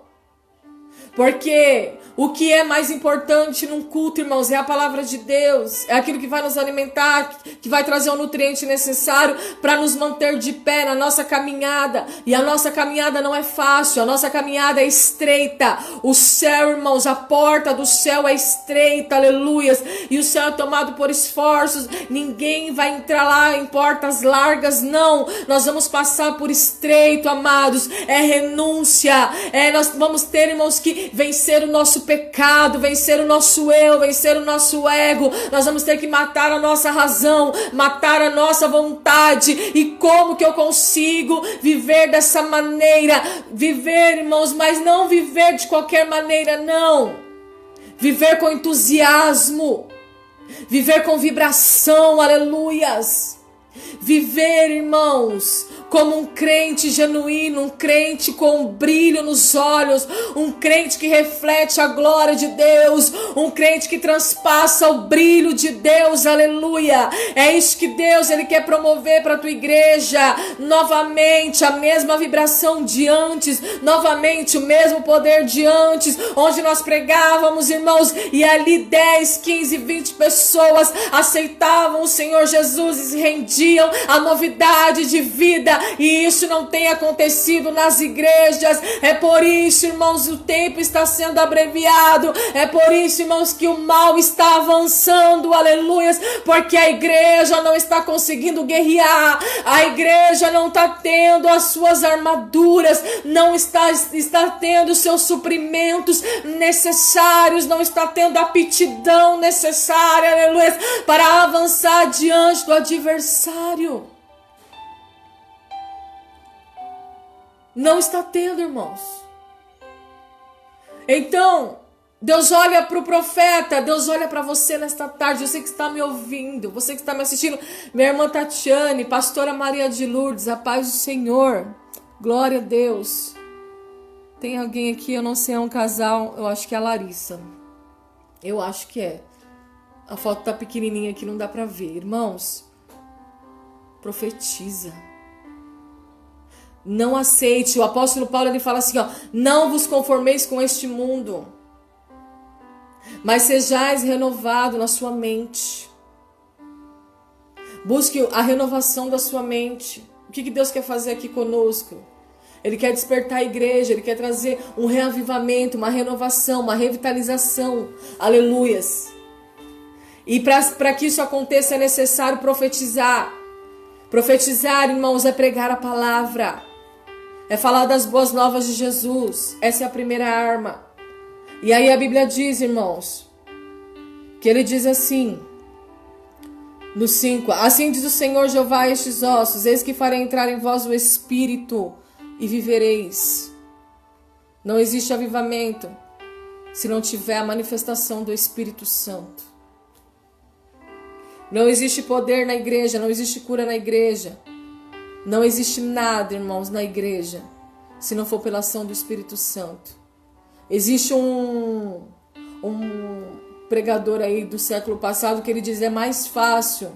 S1: Porque o que é mais importante num culto, irmãos, é a palavra de Deus. É aquilo que vai nos alimentar, que vai trazer o nutriente necessário para nos manter de pé na nossa caminhada. E a nossa caminhada não é fácil, a nossa caminhada é estreita. O céu, irmãos, a porta do céu é estreita, aleluias. E o céu é tomado por esforços. Ninguém vai entrar lá em portas largas, não. Nós vamos passar por estreito, amados. É renúncia. Nós vamos ter, irmãos, que vencer o nosso pecado, vencer o nosso eu, vencer o nosso ego. Nós vamos ter que matar a nossa razão, matar a nossa vontade. E como que eu consigo viver dessa maneira? Viver, irmãos, mas não viver de qualquer maneira, não. Viver com entusiasmo, viver com vibração, aleluias. Viver, irmãos, como um crente genuíno, um crente com brilho nos olhos, um crente que reflete a glória de Deus, um crente que transpassa o brilho de Deus, aleluia. É isso que Deus, Ele quer promover para a tua igreja, novamente a mesma vibração de antes, novamente o mesmo poder de antes, onde nós pregávamos, irmãos, e ali 10, 15, 20 pessoas aceitavam o Senhor Jesus e se rendiam à novidade de vida. E isso não tem acontecido nas igrejas. É por isso, irmãos, o tempo está sendo abreviado. É por isso, irmãos, que o mal está avançando, aleluias, porque a igreja não está conseguindo guerrear, a igreja não está tendo as suas armaduras, não está tendo os seus suprimentos necessários, não está tendo a aptidão necessária, aleluia, para avançar diante do adversário. Não está tendo, irmãos. Então, Deus olha para o profeta, Deus olha para você nesta tarde, você que está me ouvindo, você que está me assistindo, minha irmã Tatiane, pastora Maria de Lourdes, a paz do Senhor, glória a Deus. Tem alguém aqui, eu não sei, é um casal, eu acho que é a Larissa, eu acho que é. A foto tá pequenininha aqui, não dá para ver. Irmãos, profetiza. Não aceite. O apóstolo Paulo, ele fala assim, ó: não vos conformeis com este mundo, mas sejais renovado na sua mente. Busque a renovação da sua mente. O que Deus quer fazer aqui conosco? Ele quer despertar a igreja, Ele quer trazer um reavivamento, uma renovação, uma revitalização. Aleluias. E para que isso aconteça é necessário profetizar. Profetizar, irmãos, é pregar a palavra. É falar das boas novas de Jesus. Essa é a primeira arma. E aí a Bíblia diz, irmãos, que Ele diz assim, no 5: assim diz o Senhor Jeová a estes ossos: eis que farei entrar em vós o Espírito e vivereis. Não existe avivamento se não tiver a manifestação do Espírito Santo. Não existe poder na igreja, não existe cura na igreja. Não existe nada, irmãos, na igreja, se não for pela ação do Espírito Santo. Existe um pregador aí do século passado que ele diz: é mais fácil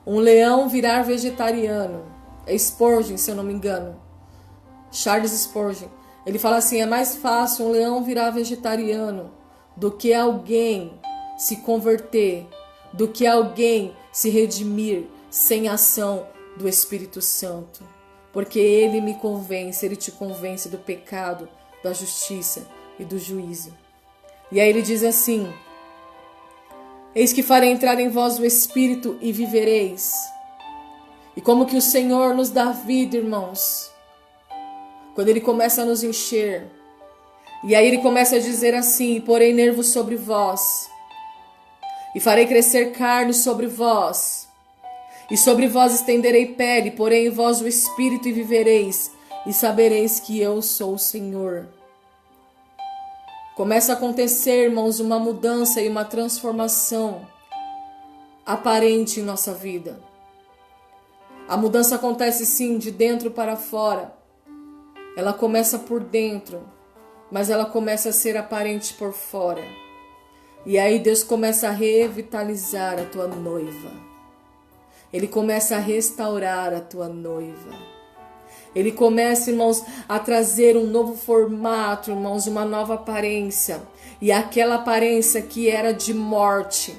S1: um leão virar vegetariano. É Spurgeon, se eu não me engano. Charles Spurgeon. Ele fala assim: é mais fácil um leão virar vegetariano do que alguém se converter, do que alguém se redimir sem ação do Espírito Santo. Porque Ele me convence, Ele te convence do pecado, da justiça e do juízo. E aí ele diz assim: eis que farei entrar em vós o Espírito e vivereis. E como que o Senhor nos dá vida, irmãos? Quando Ele começa a nos encher. E aí Ele começa a dizer assim: porei nervos sobre vós, e farei crescer carne sobre vós, E sobre vós estenderei pele, porém em vós o espírito, e vivereis, e sabereis que eu sou o Senhor. Começa a acontecer, irmãos, uma mudança e uma transformação aparente em nossa vida. A mudança acontece sim de dentro para fora. Ela começa por dentro, mas ela começa a ser aparente por fora. E aí Deus começa a revitalizar a tua noiva. Ele começa a restaurar a tua noiva. Ele começa, irmãos, a trazer um novo formato, irmãos, uma nova aparência. E aquela aparência que era de morte,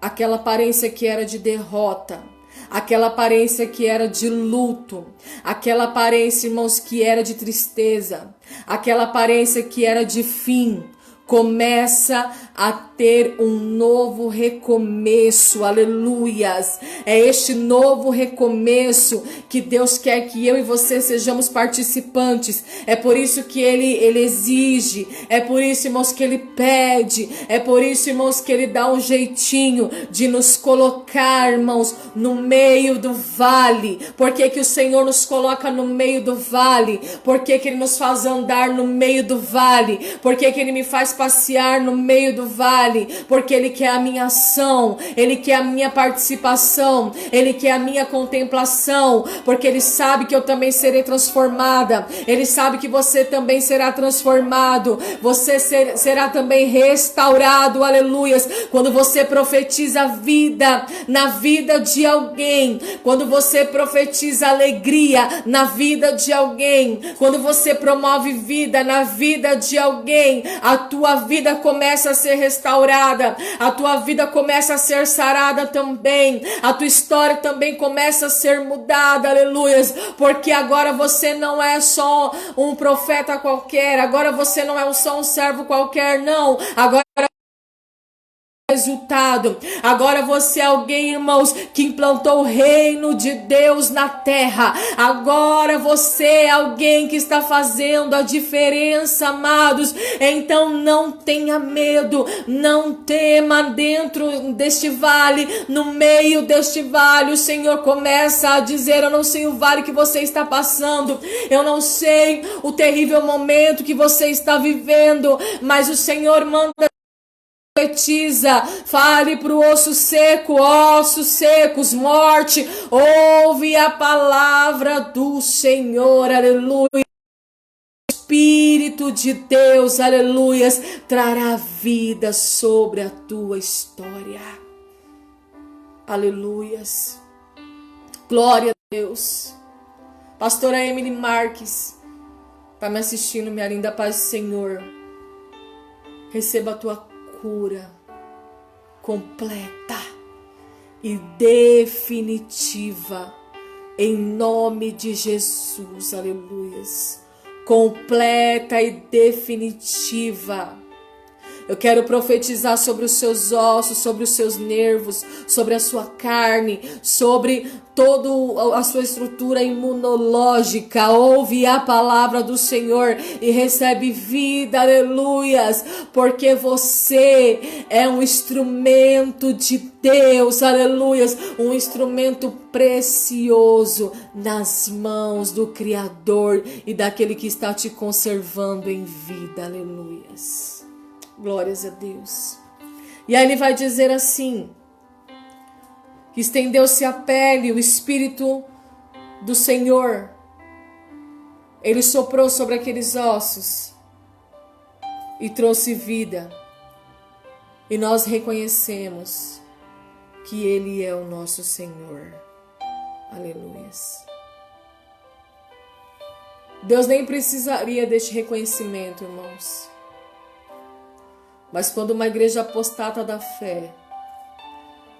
S1: aquela aparência que era de derrota, aquela aparência que era de luto, aquela aparência, irmãos, que era de tristeza, aquela aparência que era de fim, começa a ter um novo recomeço, aleluias. É este novo recomeço que Deus quer que eu e você sejamos participantes. É por isso que Ele exige, é por isso, irmãos, que Ele pede, é por isso, irmãos, que Ele dá um jeitinho de nos colocar, irmãos, no meio do vale. Por que que o Senhor nos coloca no meio do vale? Por que que Ele nos faz andar no meio do vale? Por que que Ele me faz passear no meio do vale? Porque Ele quer a minha ação, Ele quer a minha participação, Ele quer a minha contemplação, porque Ele sabe que eu também serei transformada, Ele sabe que você também será transformado, você será também restaurado, aleluias. Quando você profetiza vida na vida de alguém, quando você profetiza alegria na vida de alguém, quando você promove vida na vida de alguém, a tua vida começa a ser restaurada, a tua vida começa a ser sarada também, a tua história também começa a ser mudada, aleluias, porque agora você não é só um profeta qualquer, agora você não é só um servo qualquer, não, agora resultado. Agora você é alguém, irmãos, que implantou o reino de Deus na terra. Agora você é alguém que está fazendo a diferença, amados. Então não tenha medo, não tema dentro deste vale, no meio deste vale. O Senhor começa a dizer: eu não sei o vale que você está passando, eu não sei o terrível momento que você está vivendo, mas o Senhor manda profetiza, fale para o osso seco, ossos secos, morte, ouve a palavra do Senhor, aleluia. O Espírito de Deus, aleluias, trará vida sobre a tua história, aleluias, glória a Deus. Pastora Emily Marques está me assistindo, minha linda paz do Senhor, receba a tua cura completa e definitiva em nome de Jesus, aleluias, completa e definitiva. Eu quero profetizar sobre os seus ossos, sobre os seus nervos, sobre a sua carne, sobre toda a sua estrutura imunológica. Ouve a palavra do Senhor e recebe vida, aleluias, porque você é um instrumento de Deus, aleluias, um instrumento precioso nas mãos do Criador e daquele que está te conservando em vida, aleluias. Glórias a Deus. E aí ele vai dizer assim: que estendeu-se a pele, o Espírito do Senhor, ele soprou sobre aqueles ossos e trouxe vida. E nós reconhecemos que Ele é o nosso Senhor. Aleluias. Deus nem precisaria deste reconhecimento, irmãos. Mas quando uma igreja apostata da fé,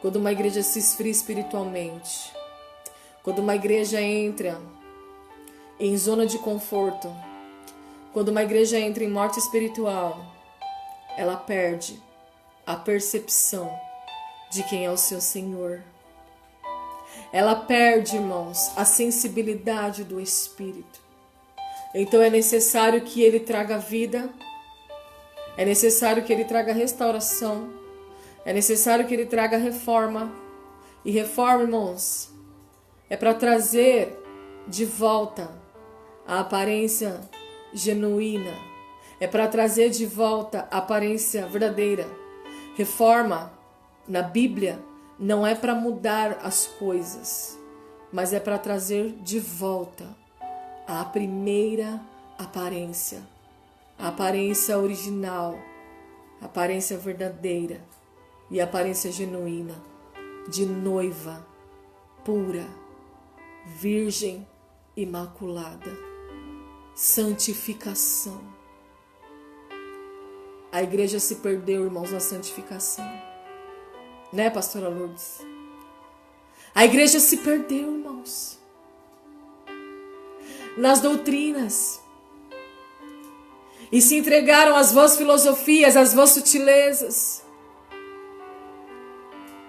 S1: quando uma igreja se esfria espiritualmente, quando uma igreja entra em zona de conforto, quando uma igreja entra em morte espiritual, ela perde a percepção de quem é o seu Senhor. Ela perde, irmãos, a sensibilidade do Espírito. Então é necessário que Ele traga vida, é necessário que Ele traga restauração, é necessário que Ele traga reforma, E reforma, irmãos, é para trazer de volta a aparência genuína. É para trazer de volta a aparência verdadeira. Reforma, na Bíblia, não é para mudar as coisas, mas é para trazer de volta a primeira aparência. A aparência original, a aparência verdadeira e a aparência genuína de noiva pura, virgem imaculada. Santificação. A igreja se perdeu, irmãos, na santificação. Né, pastora Lourdes? A igreja se perdeu, irmãos, nas doutrinas. E se entregaram às vãs filosofias, às vãs sutilezas.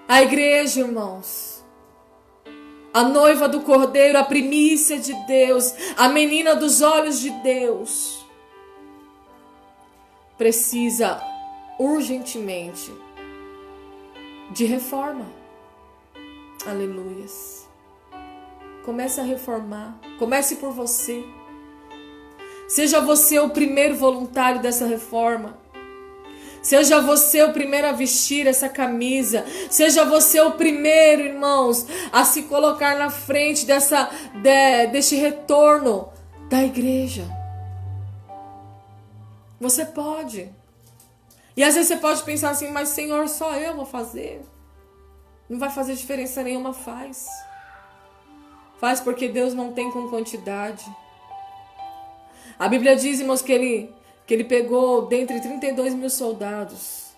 S1: A igreja, irmãos, a noiva do Cordeiro, a primícia de Deus, a menina dos olhos de Deus, precisa urgentemente de reforma. Aleluias. Comece a reformar. Comece por você. Seja você o primeiro voluntário dessa reforma. Seja você o primeiro a vestir essa camisa. Seja você o primeiro, irmãos, a se colocar na frente deste retorno da igreja. Você pode. E às vezes você pode pensar assim, mas Senhor, só eu vou fazer. Não vai fazer diferença nenhuma, faz. Faz porque Deus não tem com quantidade. A Bíblia diz, irmãos, que ele pegou dentre 32 mil soldados.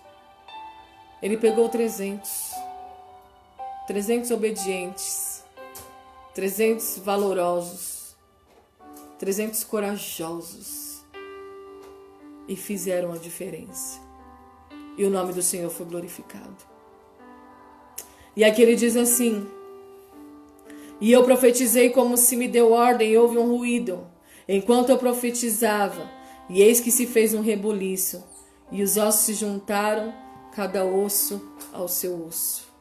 S1: Ele pegou 300 obedientes, 300 valorosos, 300 corajosos. E fizeram a diferença. E o nome do Senhor foi glorificado. E aqui ele diz assim: e eu profetizei como se me deu ordem, e houve um ruído, enquanto eu profetizava, e eis que se fez um rebuliço, e os ossos se juntaram, cada osso ao seu osso.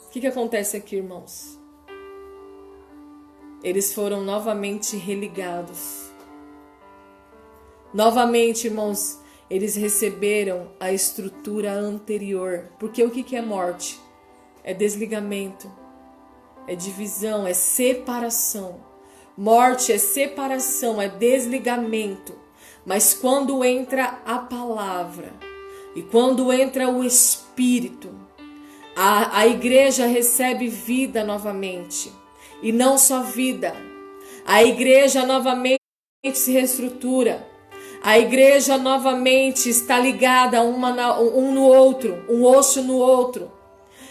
S1: O que acontece aqui, irmãos? Eles foram novamente religados. Novamente, irmãos, eles receberam a estrutura anterior. Porque o que é morte? É desligamento, é divisão, é separação. Morte é separação, é desligamento. Mas quando entra a palavra e quando entra o Espírito, a igreja recebe vida novamente. E não só vida. A igreja novamente se reestrutura. A igreja novamente está ligada um no outro, um osso no outro.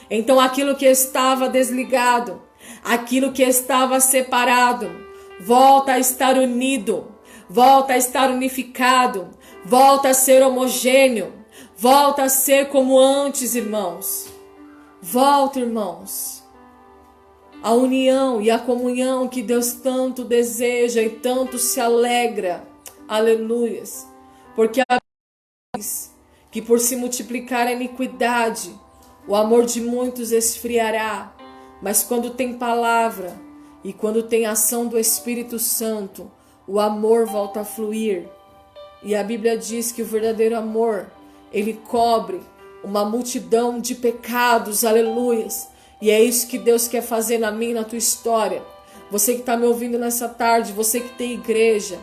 S1: Então aquilo que estava desligado, aquilo que estava separado, volta a estar unido, volta a estar unificado, volta a ser homogêneo, volta a ser como antes, irmãos. Volta, irmãos. A união e a comunhão que Deus tanto deseja e tanto se alegra. Aleluias. Porque a Bíblia diz que por se multiplicar a iniquidade, o amor de muitos esfriará. Mas quando tem palavra e quando tem ação do Espírito Santo, o amor volta a fluir. E a Bíblia diz que o verdadeiro amor, ele cobre uma multidão de pecados. Aleluias. E é isso que Deus quer fazer na minha e na tua história. Você que está me ouvindo nessa tarde, você que tem igreja,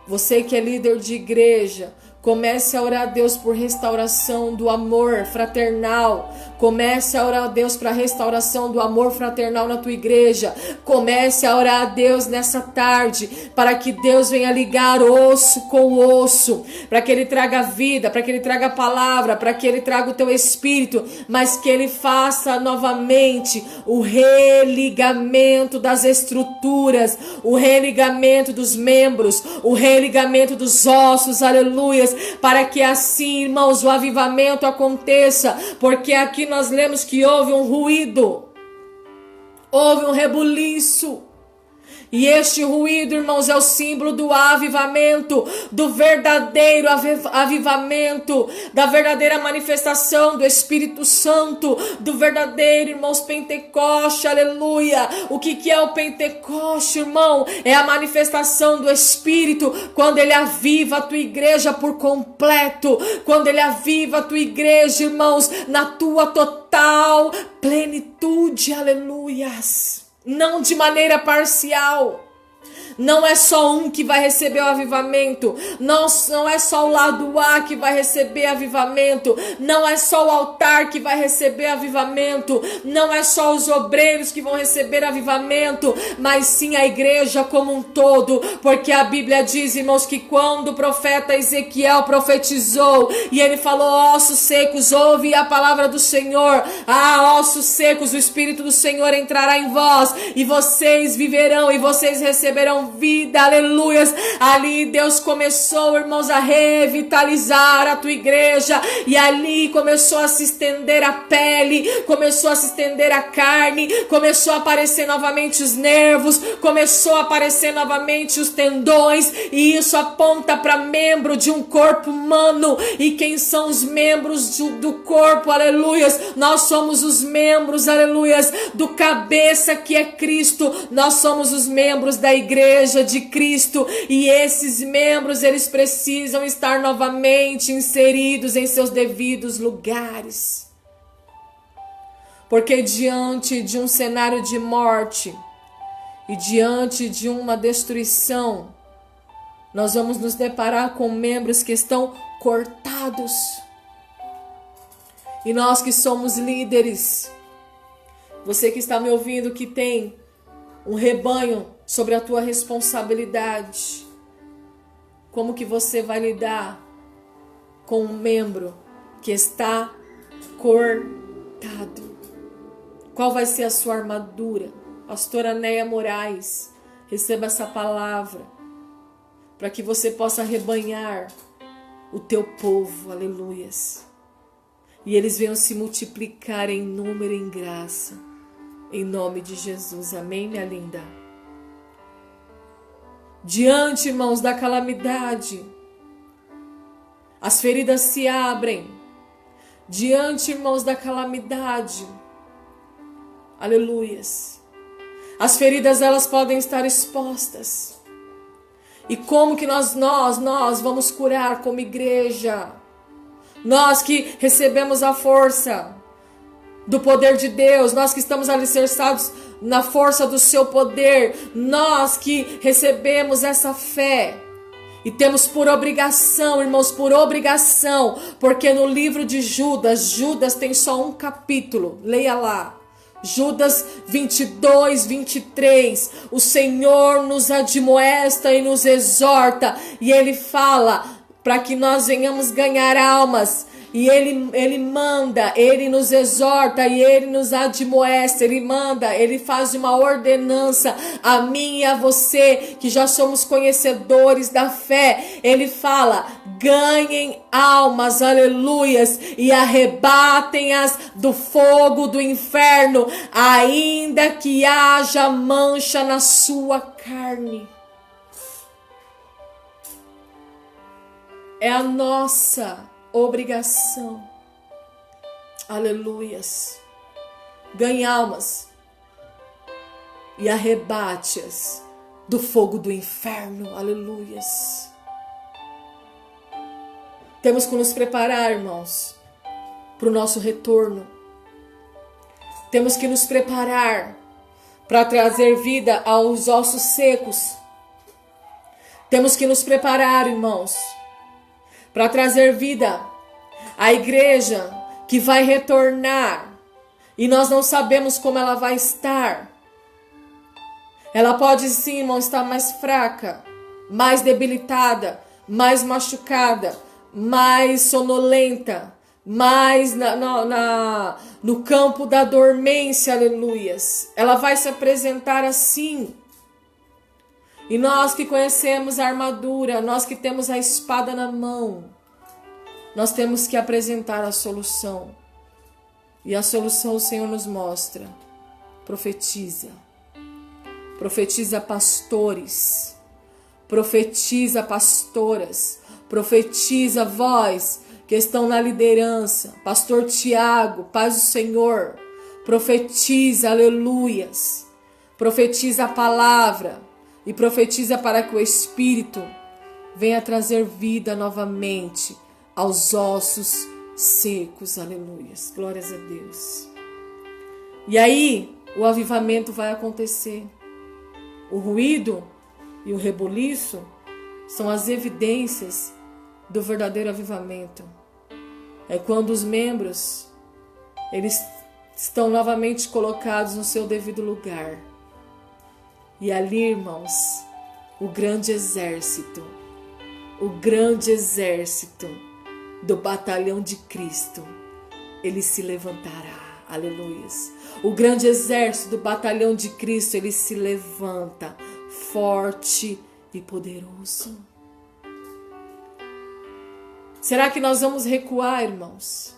S1: você que é líder de igreja, comece a orar a Deus por restauração do amor fraternal. Comece a orar a Deus para a restauração do amor fraternal na tua igreja. Comece a orar a Deus nessa tarde para que Deus venha ligar osso com osso, para que Ele traga vida, para que Ele traga palavra, para que Ele traga o teu espírito, mas que Ele faça novamente o religamento das estruturas, o religamento dos membros, o religamento dos ossos. Aleluia. Para que assim, irmãos, o avivamento aconteça, porque aqui nós lemos que houve um ruído, houve um rebuliço, E este ruído, irmãos, é o símbolo do avivamento, do verdadeiro avivamento, da verdadeira manifestação do Espírito Santo, do verdadeiro, irmãos, Pentecoste, aleluia. O que é o Pentecoste, irmão? É a manifestação do Espírito, quando ele aviva a tua igreja por completo, quando ele aviva a tua igreja, irmãos, na tua total plenitude, aleluias. Não de maneira parcial. Não é só um que vai receber o avivamento. Não é só o lado A que vai receber avivamento. Não é só o altar que vai receber avivamento. Não é só os obreiros que vão receber avivamento. Mas sim a igreja como um todo. Porque a Bíblia diz, irmãos, que quando o profeta Ezequiel profetizou e ele falou: ossos secos, ouve a palavra do Senhor. Ah, ossos secos, o Espírito do Senhor entrará em vós e vocês viverão e vocês receberão vida, aleluias. Ali Deus começou, irmãos, a revitalizar a tua igreja, e ali começou a se estender a pele, começou a se estender a carne, começou a aparecer novamente os nervos, começou a aparecer novamente os tendões, e isso aponta para membro de um corpo humano. E quem são os membros do corpo, aleluias? Nós somos os membros, aleluias, do cabeça que é Cristo. Nós somos os membros da igreja de Cristo, e esses membros, eles precisam estar novamente inseridos em seus devidos lugares, porque diante de um cenário de morte e diante de uma destruição, nós vamos nos deparar com membros que estão cortados. E nós que somos líderes, você que está me ouvindo, que tem um rebanho sobre a tua responsabilidade, como que você vai lidar com um membro que está cortado? Qual vai ser a sua armadura? Pastora Néia Moraes, receba essa palavra para que você possa rebanhar o teu povo, aleluias, e eles venham se multiplicar em número e em graça, em nome de Jesus, amém, minha linda? Diante, irmãos, da calamidade, as feridas se abrem. Diante, irmãos, da calamidade, aleluias, as feridas, elas podem estar expostas. E como que nós vamos curar como igreja? Nós que recebemos a força do poder de Deus, nós que estamos alicerçados na força do seu poder, nós que recebemos essa fé e temos por obrigação, irmãos, por obrigação, porque no livro de Judas tem só um capítulo, leia lá, Judas 22, 23, o Senhor nos admoesta e nos exorta, e Ele fala para que nós venhamos ganhar almas. E ele manda, ele nos exorta e ele nos admoesta, ele manda, ele faz uma ordenança a mim e a você, que já somos conhecedores da fé. Ele fala: ganhem almas, aleluias, e arrebatem-as do fogo do inferno, ainda que haja mancha na sua carne. É a nossa obrigação, aleluias, ganhe almas e arrebate-as do fogo do inferno, aleluias. Temos que nos preparar, irmãos, para o nosso retorno. Temos que nos preparar para trazer vida aos ossos secos. Temos que nos preparar, irmãos, para trazer vida à igreja que vai retornar. E nós não sabemos como ela vai estar. Ela pode sim, irmão, estar mais fraca, mais debilitada, mais machucada, mais sonolenta, mais no campo da dormência, aleluias. Ela vai se apresentar assim. E nós que conhecemos a armadura, nós que temos a espada na mão, nós temos que apresentar a solução. E a solução o Senhor nos mostra. Profetiza. profetiza pastores, profetiza pastoras, profetiza vós que estão na liderança, pastor Tiago, paz do Senhor, profetiza, aleluias, profetiza a palavra e profetiza para que o Espírito venha trazer vida novamente aos ossos secos, aleluias, glórias a Deus. E aí o avivamento vai acontecer. O ruído e o rebuliço são as evidências do verdadeiro avivamento. É quando os membros eles estão novamente colocados no seu devido lugar. E ali, irmãos, o grande exército do batalhão de Cristo, ele se levantará, aleluias. O grande exército do batalhão de Cristo, ele se levanta forte e poderoso. Será que nós vamos recuar, irmãos?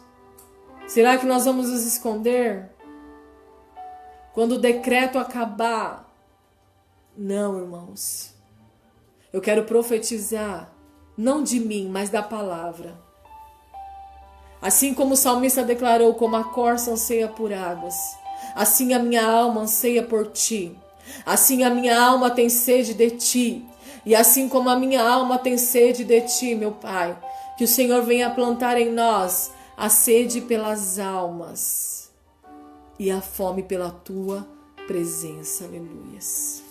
S1: Será que nós vamos nos esconder? Quando o decreto acabar? Não, irmãos. Eu quero profetizar, não de mim, mas da palavra. Assim como o salmista declarou, como a corça anseia por águas, assim a minha alma anseia por ti. Assim a minha alma tem sede de ti. E assim como a minha alma tem sede de ti, meu Pai, que o Senhor venha plantar em nós a sede pelas almas e a fome pela tua presença, aleluias.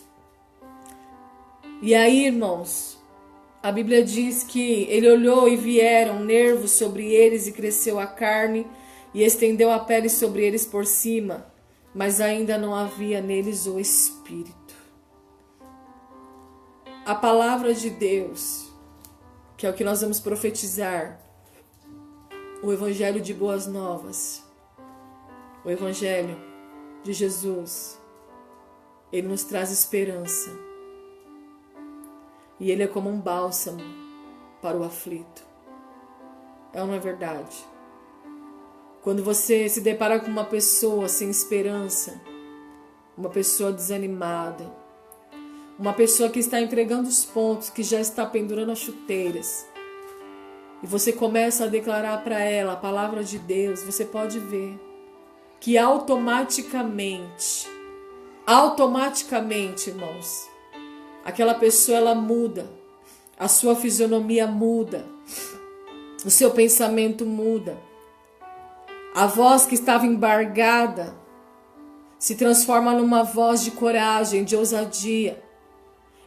S1: E aí, irmãos, a Bíblia diz que ele olhou e vieram nervos sobre eles e cresceu a carne e estendeu a pele sobre eles por cima, mas ainda não havia neles o Espírito. A palavra de Deus, que é o que nós vamos profetizar, o Evangelho de Boas Novas, o Evangelho de Jesus, ele nos traz esperança. E ele é como um bálsamo para o aflito. É ou não é verdade? Quando você se depara com uma pessoa sem esperança, uma pessoa desanimada, uma pessoa que está entregando os pontos, que já está pendurando as chuteiras, e você começa a declarar para ela a palavra de Deus, você pode ver que automaticamente, irmãos, aquela pessoa ela muda, a sua fisionomia muda, o seu pensamento muda. A voz que estava embargada se transforma numa voz de coragem, de ousadia.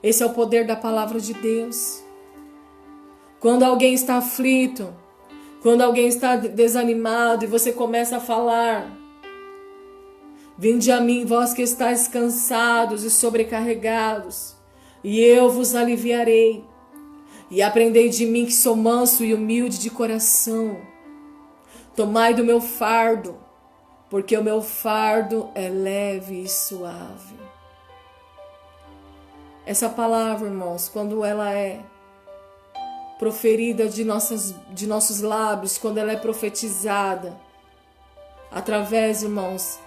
S1: Esse é o poder da palavra de Deus. Quando alguém está aflito, quando alguém está desanimado e você começa a falar: vinde a mim, vós que estáis cansados e sobrecarregados, e eu vos aliviarei. E aprendei de mim que sou manso e humilde de coração. Tomai do meu fardo, porque o meu fardo é leve e suave. Essa palavra, irmãos, quando ela é proferida de nossos lábios, quando ela é profetizada, através, irmãos,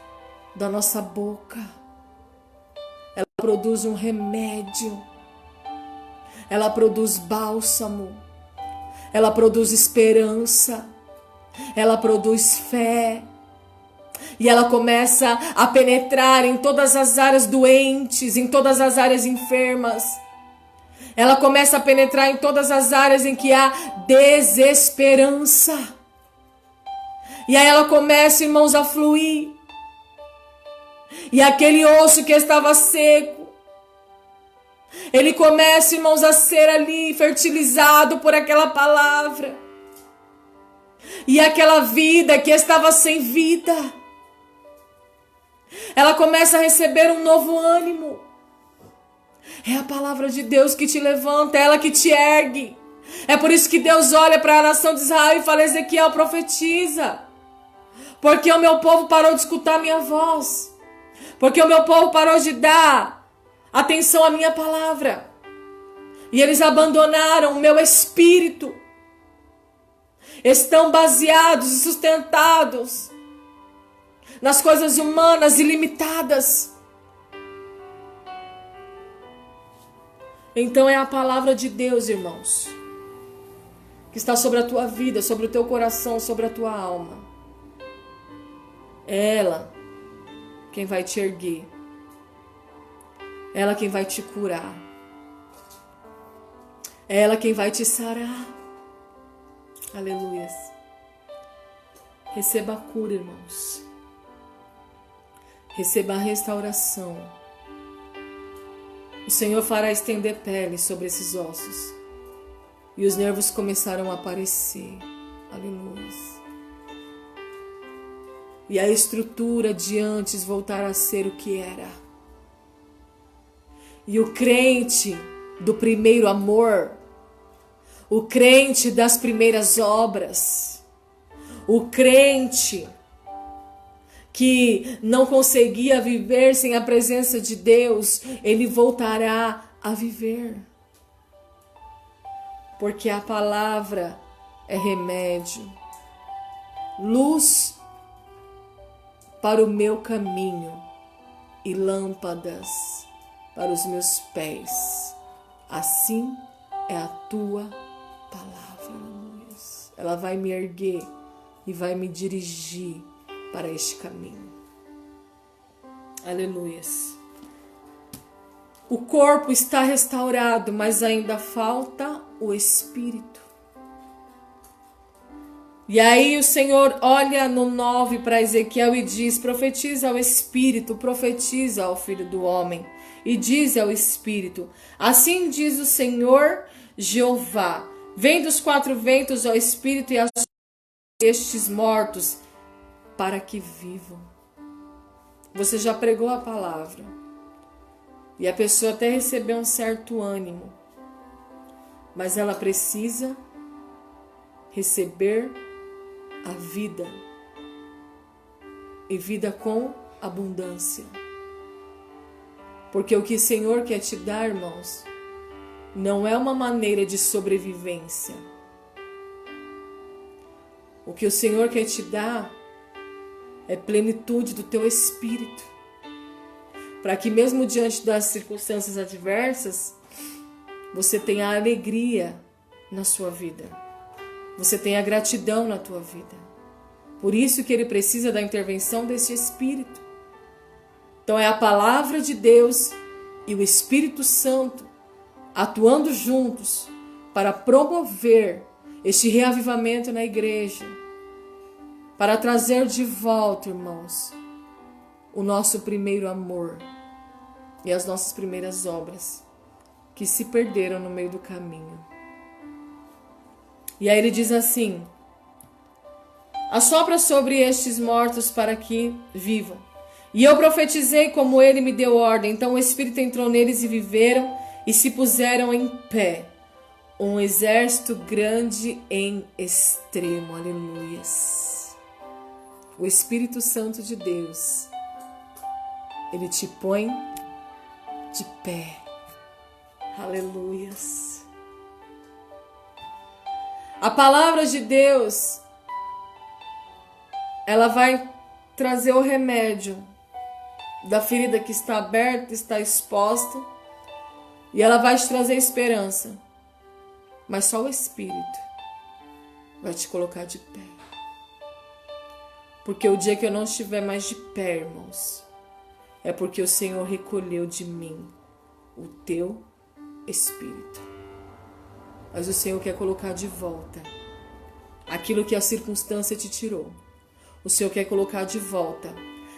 S1: da nossa boca, ela produz um remédio, ela produz bálsamo, ela produz esperança, ela produz fé, e ela começa a penetrar em todas as áreas doentes, em todas as áreas enfermas. Ela começa a penetrar em todas as áreas em que há desesperança. E aí ela começa, irmãos, a fluir. E aquele osso que estava seco, ele começa, irmãos, a ser ali fertilizado por aquela palavra. E aquela vida que estava sem vida, ela começa a receber um novo ânimo. É a palavra de Deus que te levanta, é ela que te ergue. É por isso que Deus olha para a nação de Israel e fala: Ezequiel, profetiza. Porque o meu povo parou de escutar a minha voz. Porque o meu povo parou de dar atenção à minha palavra. E eles abandonaram o meu espírito. Estão baseados e sustentados nas coisas humanas e limitadas. Então é a palavra de Deus, irmãos, que está sobre a tua vida, sobre o teu coração, sobre a tua alma. É ela quem vai te erguer. É ela quem vai te curar. É ela quem vai te sarar. Aleluia. Receba a cura, irmãos. Receba a restauração. O Senhor fará estender pele sobre esses ossos. E os nervos começaram a aparecer. Aleluia. E a estrutura de antes voltará a ser o que era. E o crente do primeiro amor, o crente das primeiras obras, o crente que não conseguia viver sem a presença de Deus, ele voltará a viver. Porque a palavra é remédio, luz para o meu caminho e lâmpadas para os meus pés. Assim é a tua palavra, Luiz. Ela vai me erguer e vai me dirigir para este caminho. Aleluias. O corpo está restaurado, mas ainda falta o espírito. E aí o Senhor olha no 9 para Ezequiel e diz: profetiza ao Espírito, profetiza ao Filho do Homem. E diz ao Espírito: assim diz o Senhor Jeová: vem dos quatro ventos ao Espírito e assopra estes mortos para que vivam. Você já pregou a palavra. E a pessoa até recebeu um certo ânimo. Mas ela precisa receber a vida, e vida com abundância. Porque o que o Senhor quer te dar, irmãos, não é uma maneira de sobrevivência. O que o Senhor quer te dar é plenitude do teu espírito, para que mesmo diante das circunstâncias adversas, você tenha alegria na sua vida. Você tem a gratidão na tua vida. Por isso que ele precisa da intervenção desse Espírito. Então é a palavra de Deus e o Espírito Santo atuando juntos para promover este reavivamento na igreja. Para trazer de volta, irmãos, o nosso primeiro amor e as nossas primeiras obras que se perderam no meio do caminho. E aí ele diz assim: assopra sobre estes mortos para que vivam. E eu profetizei como ele me deu ordem. Então o Espírito entrou neles e viveram e se puseram em pé. Um exército grande em extremo. Aleluias. O Espírito Santo de Deus, ele te põe de pé. Aleluias. A palavra de Deus, ela vai trazer o remédio da ferida que está aberta, está exposta, e ela vai te trazer esperança. Mas só o Espírito vai te colocar de pé. Porque o dia que eu não estiver mais de pé, irmãos, é porque o Senhor recolheu de mim o teu Espírito. Mas o Senhor quer colocar de volta aquilo que a circunstância te tirou. O Senhor quer colocar de volta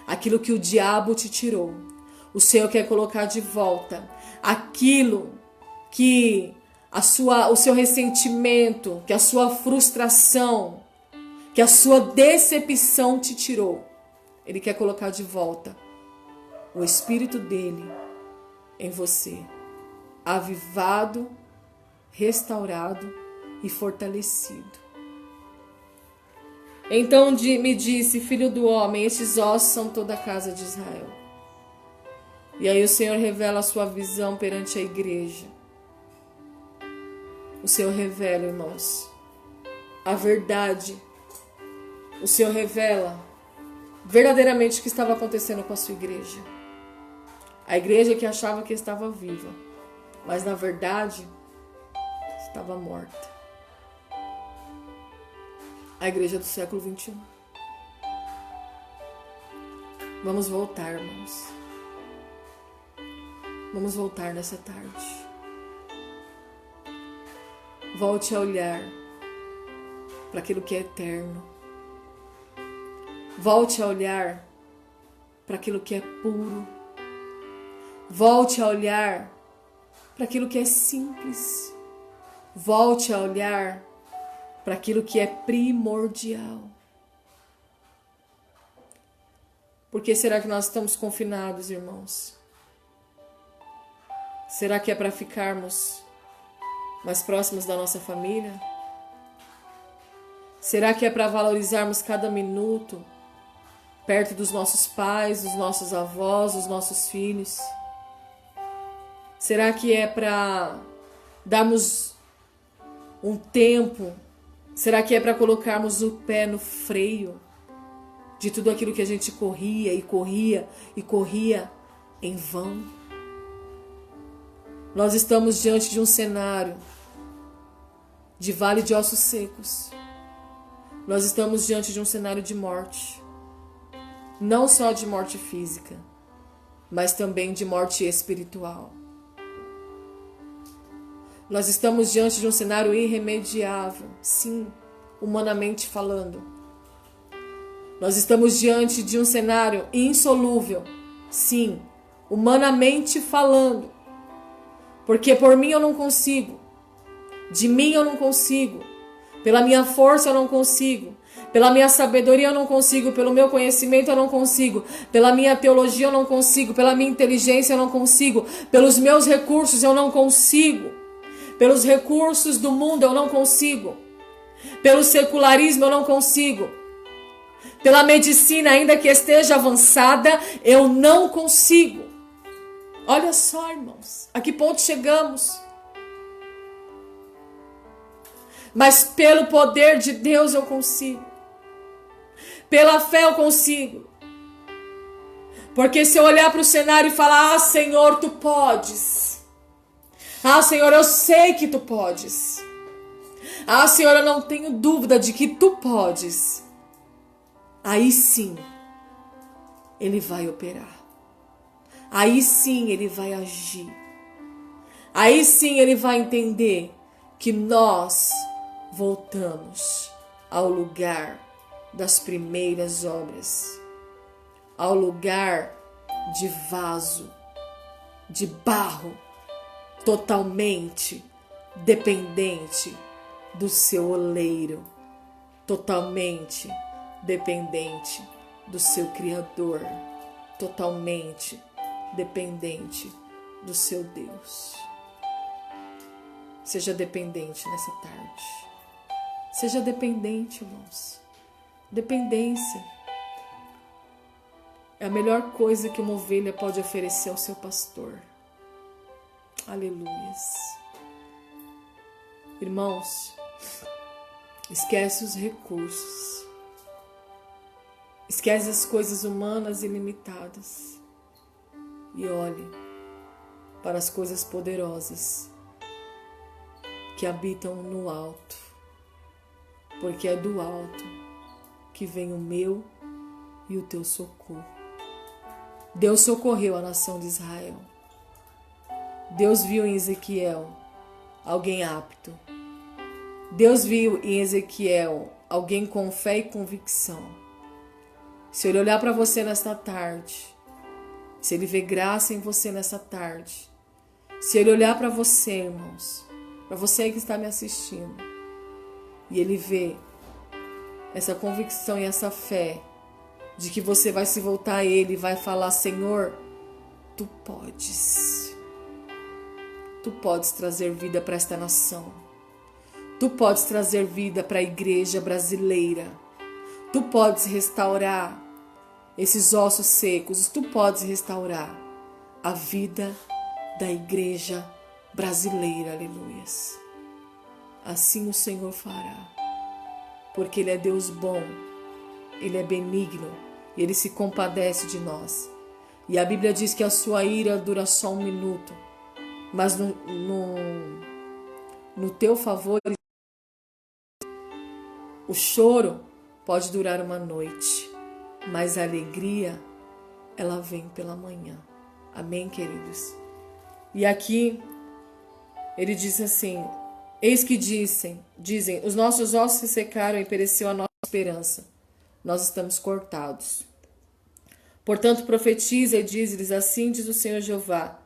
S1: aquilo que o diabo te tirou. O Senhor quer colocar de volta aquilo que o seu ressentimento, que a sua frustração, que a sua decepção te tirou. Ele quer colocar de volta o Espírito dele em você, avivado, restaurado e fortalecido. Então me disse: filho do homem, estes ossos são toda a casa de Israel. E aí o Senhor revela a sua visão perante a igreja. O Senhor revela, irmãos, a verdade. O Senhor revela verdadeiramente o que estava acontecendo com a sua igreja. A igreja que achava que estava viva, mas na verdade estava morta. A igreja do século XXI. Vamos voltar, irmãos. Vamos voltar nessa tarde. Volte a olhar para aquilo que é eterno. Volte a olhar para aquilo que é puro. Volte a olhar para aquilo que é simples. Volte a olhar para aquilo que é primordial. Por que será que nós estamos confinados, irmãos? Será que é para ficarmos mais próximos da nossa família? Será que é para valorizarmos cada minuto perto dos nossos pais, dos nossos avós, dos nossos filhos? Será que é para darmos um tempo? Será que é para colocarmos o pé no freio de tudo aquilo que a gente corria e corria e corria em vão? Nós estamos diante de um cenário de vale de ossos secos. Nós estamos diante de um cenário de morte. Não só de morte física, mas também de morte espiritual. Nós estamos diante de um cenário irremediável, sim, humanamente falando. Nós estamos diante de um cenário insolúvel, sim, humanamente falando. Porque por mim eu não consigo, de mim eu não consigo, pela minha força eu não consigo, pela minha sabedoria eu não consigo, pelo meu conhecimento eu não consigo, pela minha teologia eu não consigo, pela minha inteligência eu não consigo, pelos meus recursos eu não consigo, pelos recursos do mundo eu não consigo, pelo secularismo eu não consigo, pela medicina, ainda que esteja avançada, eu não consigo. Olha só, irmãos, a que ponto chegamos? Mas pelo poder de Deus eu consigo. Pela fé eu consigo. Porque se eu olhar para o cenário e falar: ah, Senhor, tu podes. Ah, Senhor, eu sei que tu podes. Ah, Senhor, eu não tenho dúvida de que tu podes. Aí sim, Ele vai operar. Aí sim Ele vai agir. Aí sim Ele vai entender que nós voltamos ao lugar das primeiras obras, ao lugar de vaso, de barro, totalmente dependente do seu oleiro, totalmente dependente do seu Criador, totalmente dependente do seu Deus. Seja dependente nessa tarde. Seja dependente, irmãos. Dependência é a melhor coisa que uma ovelha pode oferecer ao seu pastor. Aleluias. Irmãos, esquece os recursos. Esquece as coisas humanas e limitadas. E olhe para as coisas poderosas que habitam no alto, porque é do alto que vem o meu e o teu socorro. Deus socorreu a nação de Israel. Deus viu em Ezequiel alguém apto. Deus viu em Ezequiel alguém com fé e convicção. Se Ele olhar para você nesta tarde, se Ele ver graça em você nessa tarde, se Ele olhar para você, irmãos, para você que está me assistindo, e Ele vê essa convicção e essa fé de que você vai se voltar a Ele e vai falar: Senhor, Tu podes. Tu podes trazer vida para esta nação. Tu podes trazer vida para a igreja brasileira. Tu podes restaurar esses ossos secos. Tu podes restaurar a vida da igreja brasileira. Aleluias. Assim o Senhor fará. Porque Ele é Deus bom. Ele é benigno. E Ele se compadece de nós. E a Bíblia diz que a sua ira dura só 1 minuto. mas no teu favor, o choro pode durar uma noite, mas a alegria, ela vem pela manhã. Amém, queridos? E aqui, ele diz assim, eis que dizem, os nossos ossos se secaram e pereceu a nossa esperança. Nós estamos cortados. Portanto, profetiza e diz-lhes, assim diz o Senhor Jeová,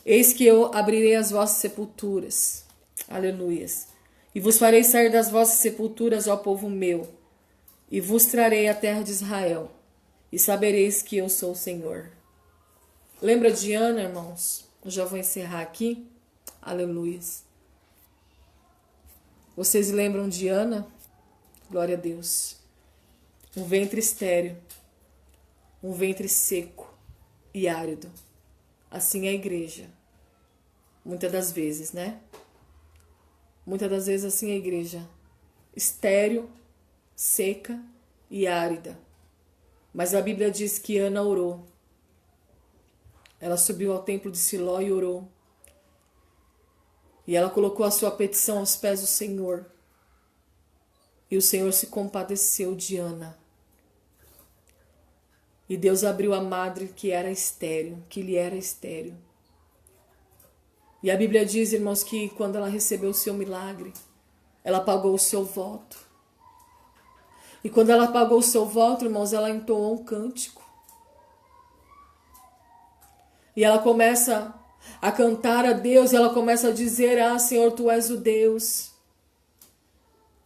S1: eis que eu abrirei as vossas sepulturas. Aleluias. E vos farei sair das vossas sepulturas, ó povo meu, e vos trarei a terra de Israel, e sabereis que eu sou o Senhor. Lembra de Ana, irmãos? Eu já vou encerrar aqui. Aleluias. Vocês lembram de Ana? Glória a Deus. Um ventre estéril, um ventre seco e árido. Assim é a igreja. Muitas das vezes, né? Muitas das vezes assim é a igreja. Estéril, seca e árida. Mas a Bíblia diz que Ana orou. Ela subiu ao templo de Siló e orou. E ela colocou a sua petição aos pés do Senhor. E o Senhor se compadeceu de Ana. E Deus abriu a madre que era estéril, que lhe era estéril. E a Bíblia diz, irmãos, que quando ela recebeu o seu milagre, ela pagou o seu voto. E quando ela pagou o seu voto, irmãos, ela entoou um cântico. E ela começa a cantar a Deus, e ela começa a dizer, Senhor, Tu és o Deus.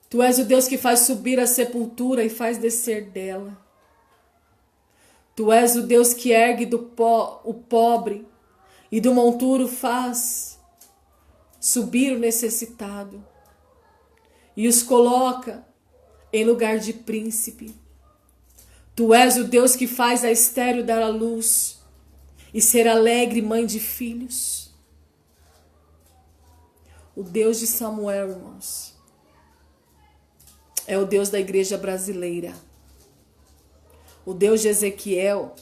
S1: Tu és o Deus que faz subir a sepultura e faz descer dela. Tu és o Deus que ergue o pobre e do monturo faz subir o necessitado e os coloca em lugar de príncipe. Tu és o Deus que faz a estéril dar à luz e ser alegre mãe de filhos. O Deus de Samuel, irmãos, é o Deus da igreja brasileira. O Deus de Ezequiel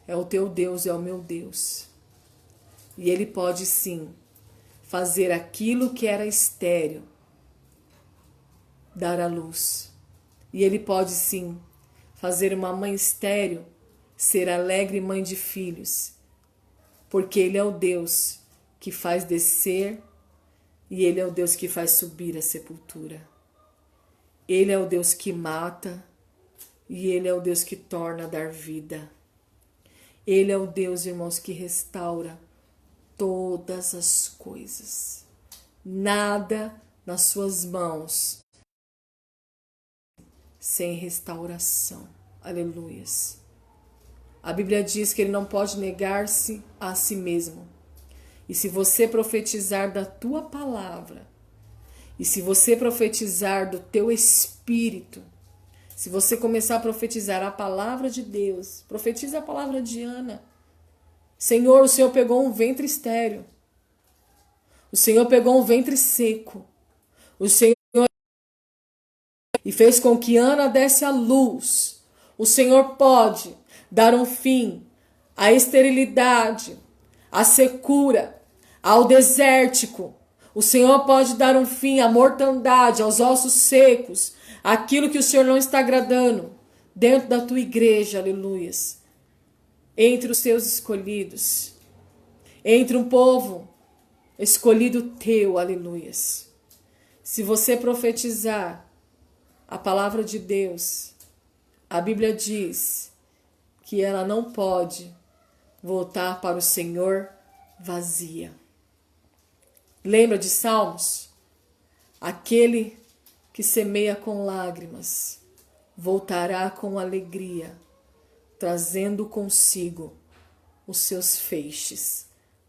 S1: é o teu Deus, é o meu Deus. E Ele pode sim fazer aquilo que era estéril dar à luz. E Ele pode sim fazer uma mãe estéril ser alegre mãe de filhos. Porque Ele é o Deus que faz descer e Ele é o Deus que faz subir a sepultura. Ele é o Deus que mata e Ele é o Deus que torna a dar vida. Ele é o Deus, irmãos, que restaura todas as coisas. Nada nas suas mãos sem restauração. Aleluias. A Bíblia diz que Ele não pode negar-se a si mesmo. E se você profetizar da tua palavra, e se você profetizar do teu espírito, se você começar a profetizar a palavra de Deus, profetiza a palavra de Ana. Senhor, o Senhor pegou um ventre estéril. O Senhor pegou um ventre seco. O Senhor e fez com que Ana desse à luz. O Senhor pode dar um fim à esterilidade, à secura, ao desértico. O Senhor pode dar um fim à mortandade, aos ossos secos, aquilo que o Senhor não está agradando dentro da tua igreja, aleluias. Entre os teus escolhidos, entre um povo escolhido teu, aleluias. Se você profetizar a palavra de Deus, a Bíblia diz que ela não pode voltar para o Senhor vazia. Lembra de Salmos? Aquele que semeia com lágrimas voltará com alegria, trazendo consigo os seus feixes.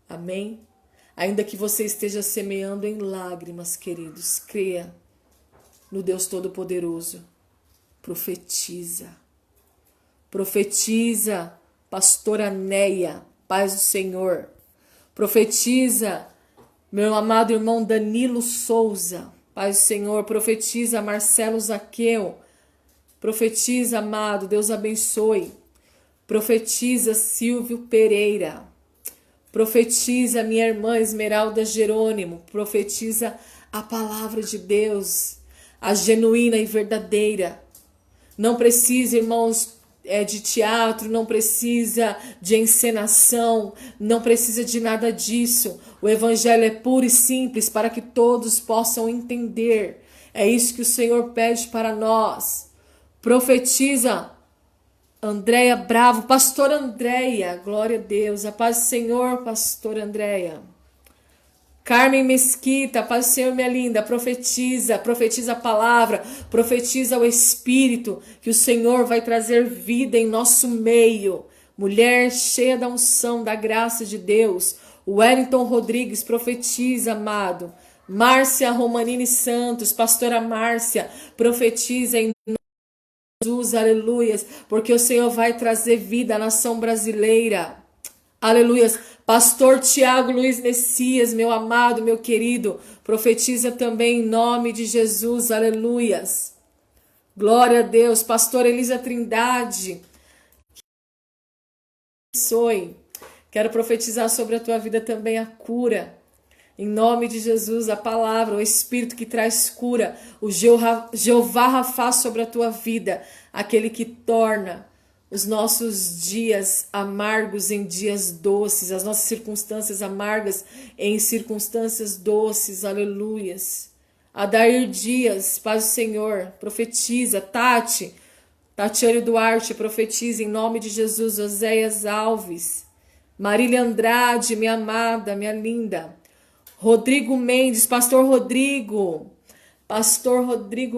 S1: Amém? Ainda que você esteja semeando em lágrimas, queridos, creia no Deus Todo-Poderoso. Profetiza. Profetiza, pastora Neia, paz do Senhor. Profetiza, meu amado irmão Danilo Souza, paz do Senhor. Profetiza, Marcelo Zaqueu. Profetiza, amado, Deus abençoe. Profetiza, Silvio Pereira. Profetiza, minha irmã Esmeralda Jerônimo, profetiza a palavra de Deus, a genuína e verdadeira. Não precisa, irmãos, de teatro, não precisa de encenação, não precisa de nada disso. O evangelho é puro e simples para que todos possam entender. É isso que o Senhor pede para nós. Profetiza, Andréia Bravo, pastora Andréia, glória a Deus, a paz do Senhor, pastora Andréia. Carmen Mesquita, paz do Senhor, minha linda, profetiza a palavra, profetiza o Espírito, que o Senhor vai trazer vida em nosso meio. Mulher cheia da unção, da graça de Deus. Wellington Rodrigues, profetiza, amado. Márcia Romanini Santos, pastora Márcia, profetiza em nome de Jesus, aleluias, porque o Senhor vai trazer vida à nação brasileira. Aleluias. Pastor Tiago Luiz Messias, meu amado, meu querido, profetiza também em nome de Jesus. Aleluias. Glória a Deus. Pastor Elisa Trindade, abençoe. Quero profetizar sobre a tua vida também a cura. Em nome de Jesus, a palavra, o Espírito que traz cura, o Jeová Rafá sobre a tua vida, aquele que torna os nossos dias amargos em dias doces, as nossas circunstâncias amargas em circunstâncias doces, aleluias. Adair Dias, paz do Senhor, profetiza. Tatiane Duarte, profetiza em nome de Jesus. Oséias Alves, Marília Andrade, minha amada, minha linda. Rodrigo Mendes, pastor Rodrigo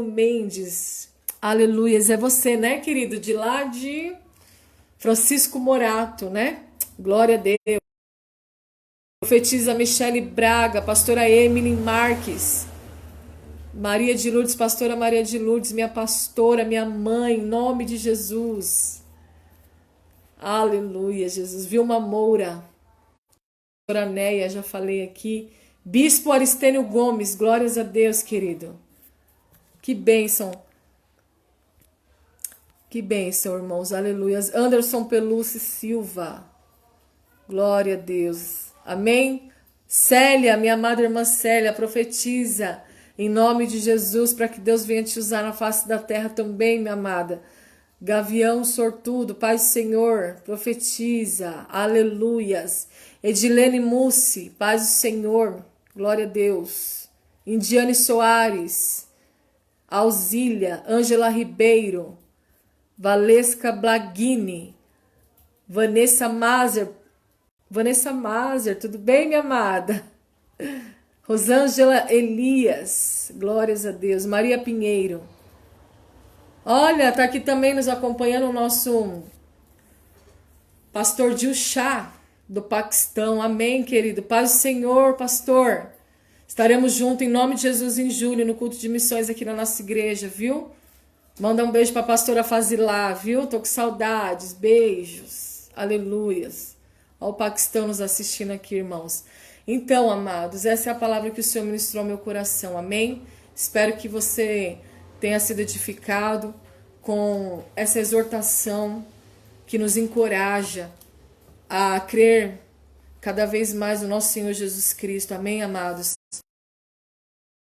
S1: Mendes, aleluias. É você, né, querido? De lá de Francisco Morato, né? Glória a Deus. Profetiza Michele Braga, pastora Emily Marques, Maria de Lourdes, pastora Maria de Lourdes, minha pastora, minha mãe, em nome de Jesus. Aleluia, Jesus. Vilma Moura, pastora Neia, já falei aqui. Bispo Aristênio Gomes, glórias a Deus, querido. Que bênção. Que bênção, irmãos, aleluias. Anderson Pelucci Silva, glória a Deus, amém. Célia, minha amada irmã Célia, profetiza em nome de Jesus para que Deus venha te usar na face da terra também, minha amada. Gavião Sortudo, Pai Senhor, profetiza, aleluias. Edilene Mussi, paz do Senhor, glória a Deus. Indiane Soares, Alzília, Ângela Ribeiro, Valesca Blaghini, Vanessa Mazer, tudo bem, minha amada? Rosângela Elias, glórias a Deus. Maria Pinheiro, olha, tá aqui também nos acompanhando o nosso pastor Dilshah, do Paquistão, amém, querido. Paz do Senhor, pastor. Estaremos juntos em nome de Jesus em julho no culto de missões aqui na nossa igreja, viu? Manda um beijo para a pastora Fazilá, viu? Tô com saudades, beijos, aleluias. Olha o Paquistão nos assistindo aqui, irmãos. Então, amados, essa é a palavra que o Senhor ministrou ao meu coração, amém? Espero que você tenha sido edificado com essa exortação que nos encoraja a crer cada vez mais no nosso Senhor Jesus Cristo, amém, amados?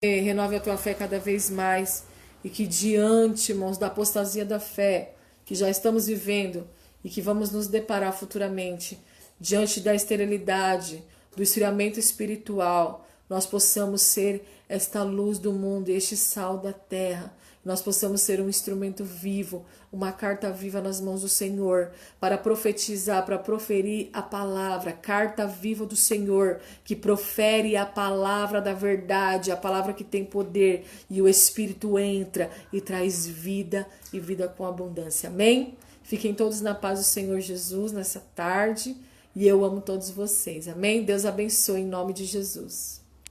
S1: Renove a tua fé cada vez mais e que diante, irmãos, da apostasia da fé que já estamos vivendo e que vamos nos deparar futuramente, diante da esterilidade, do esfriamento espiritual, nós possamos ser esta luz do mundo, este sal da terra, nós possamos ser um instrumento vivo, uma carta viva nas mãos do Senhor, para profetizar, para proferir a palavra, carta viva do Senhor, que profere a palavra da verdade, a palavra que tem poder, e o Espírito entra e traz vida e vida com abundância. Amém? Fiquem todos na paz do Senhor Jesus nessa tarde, e eu amo todos vocês. Amém? Deus abençoe em nome de Jesus.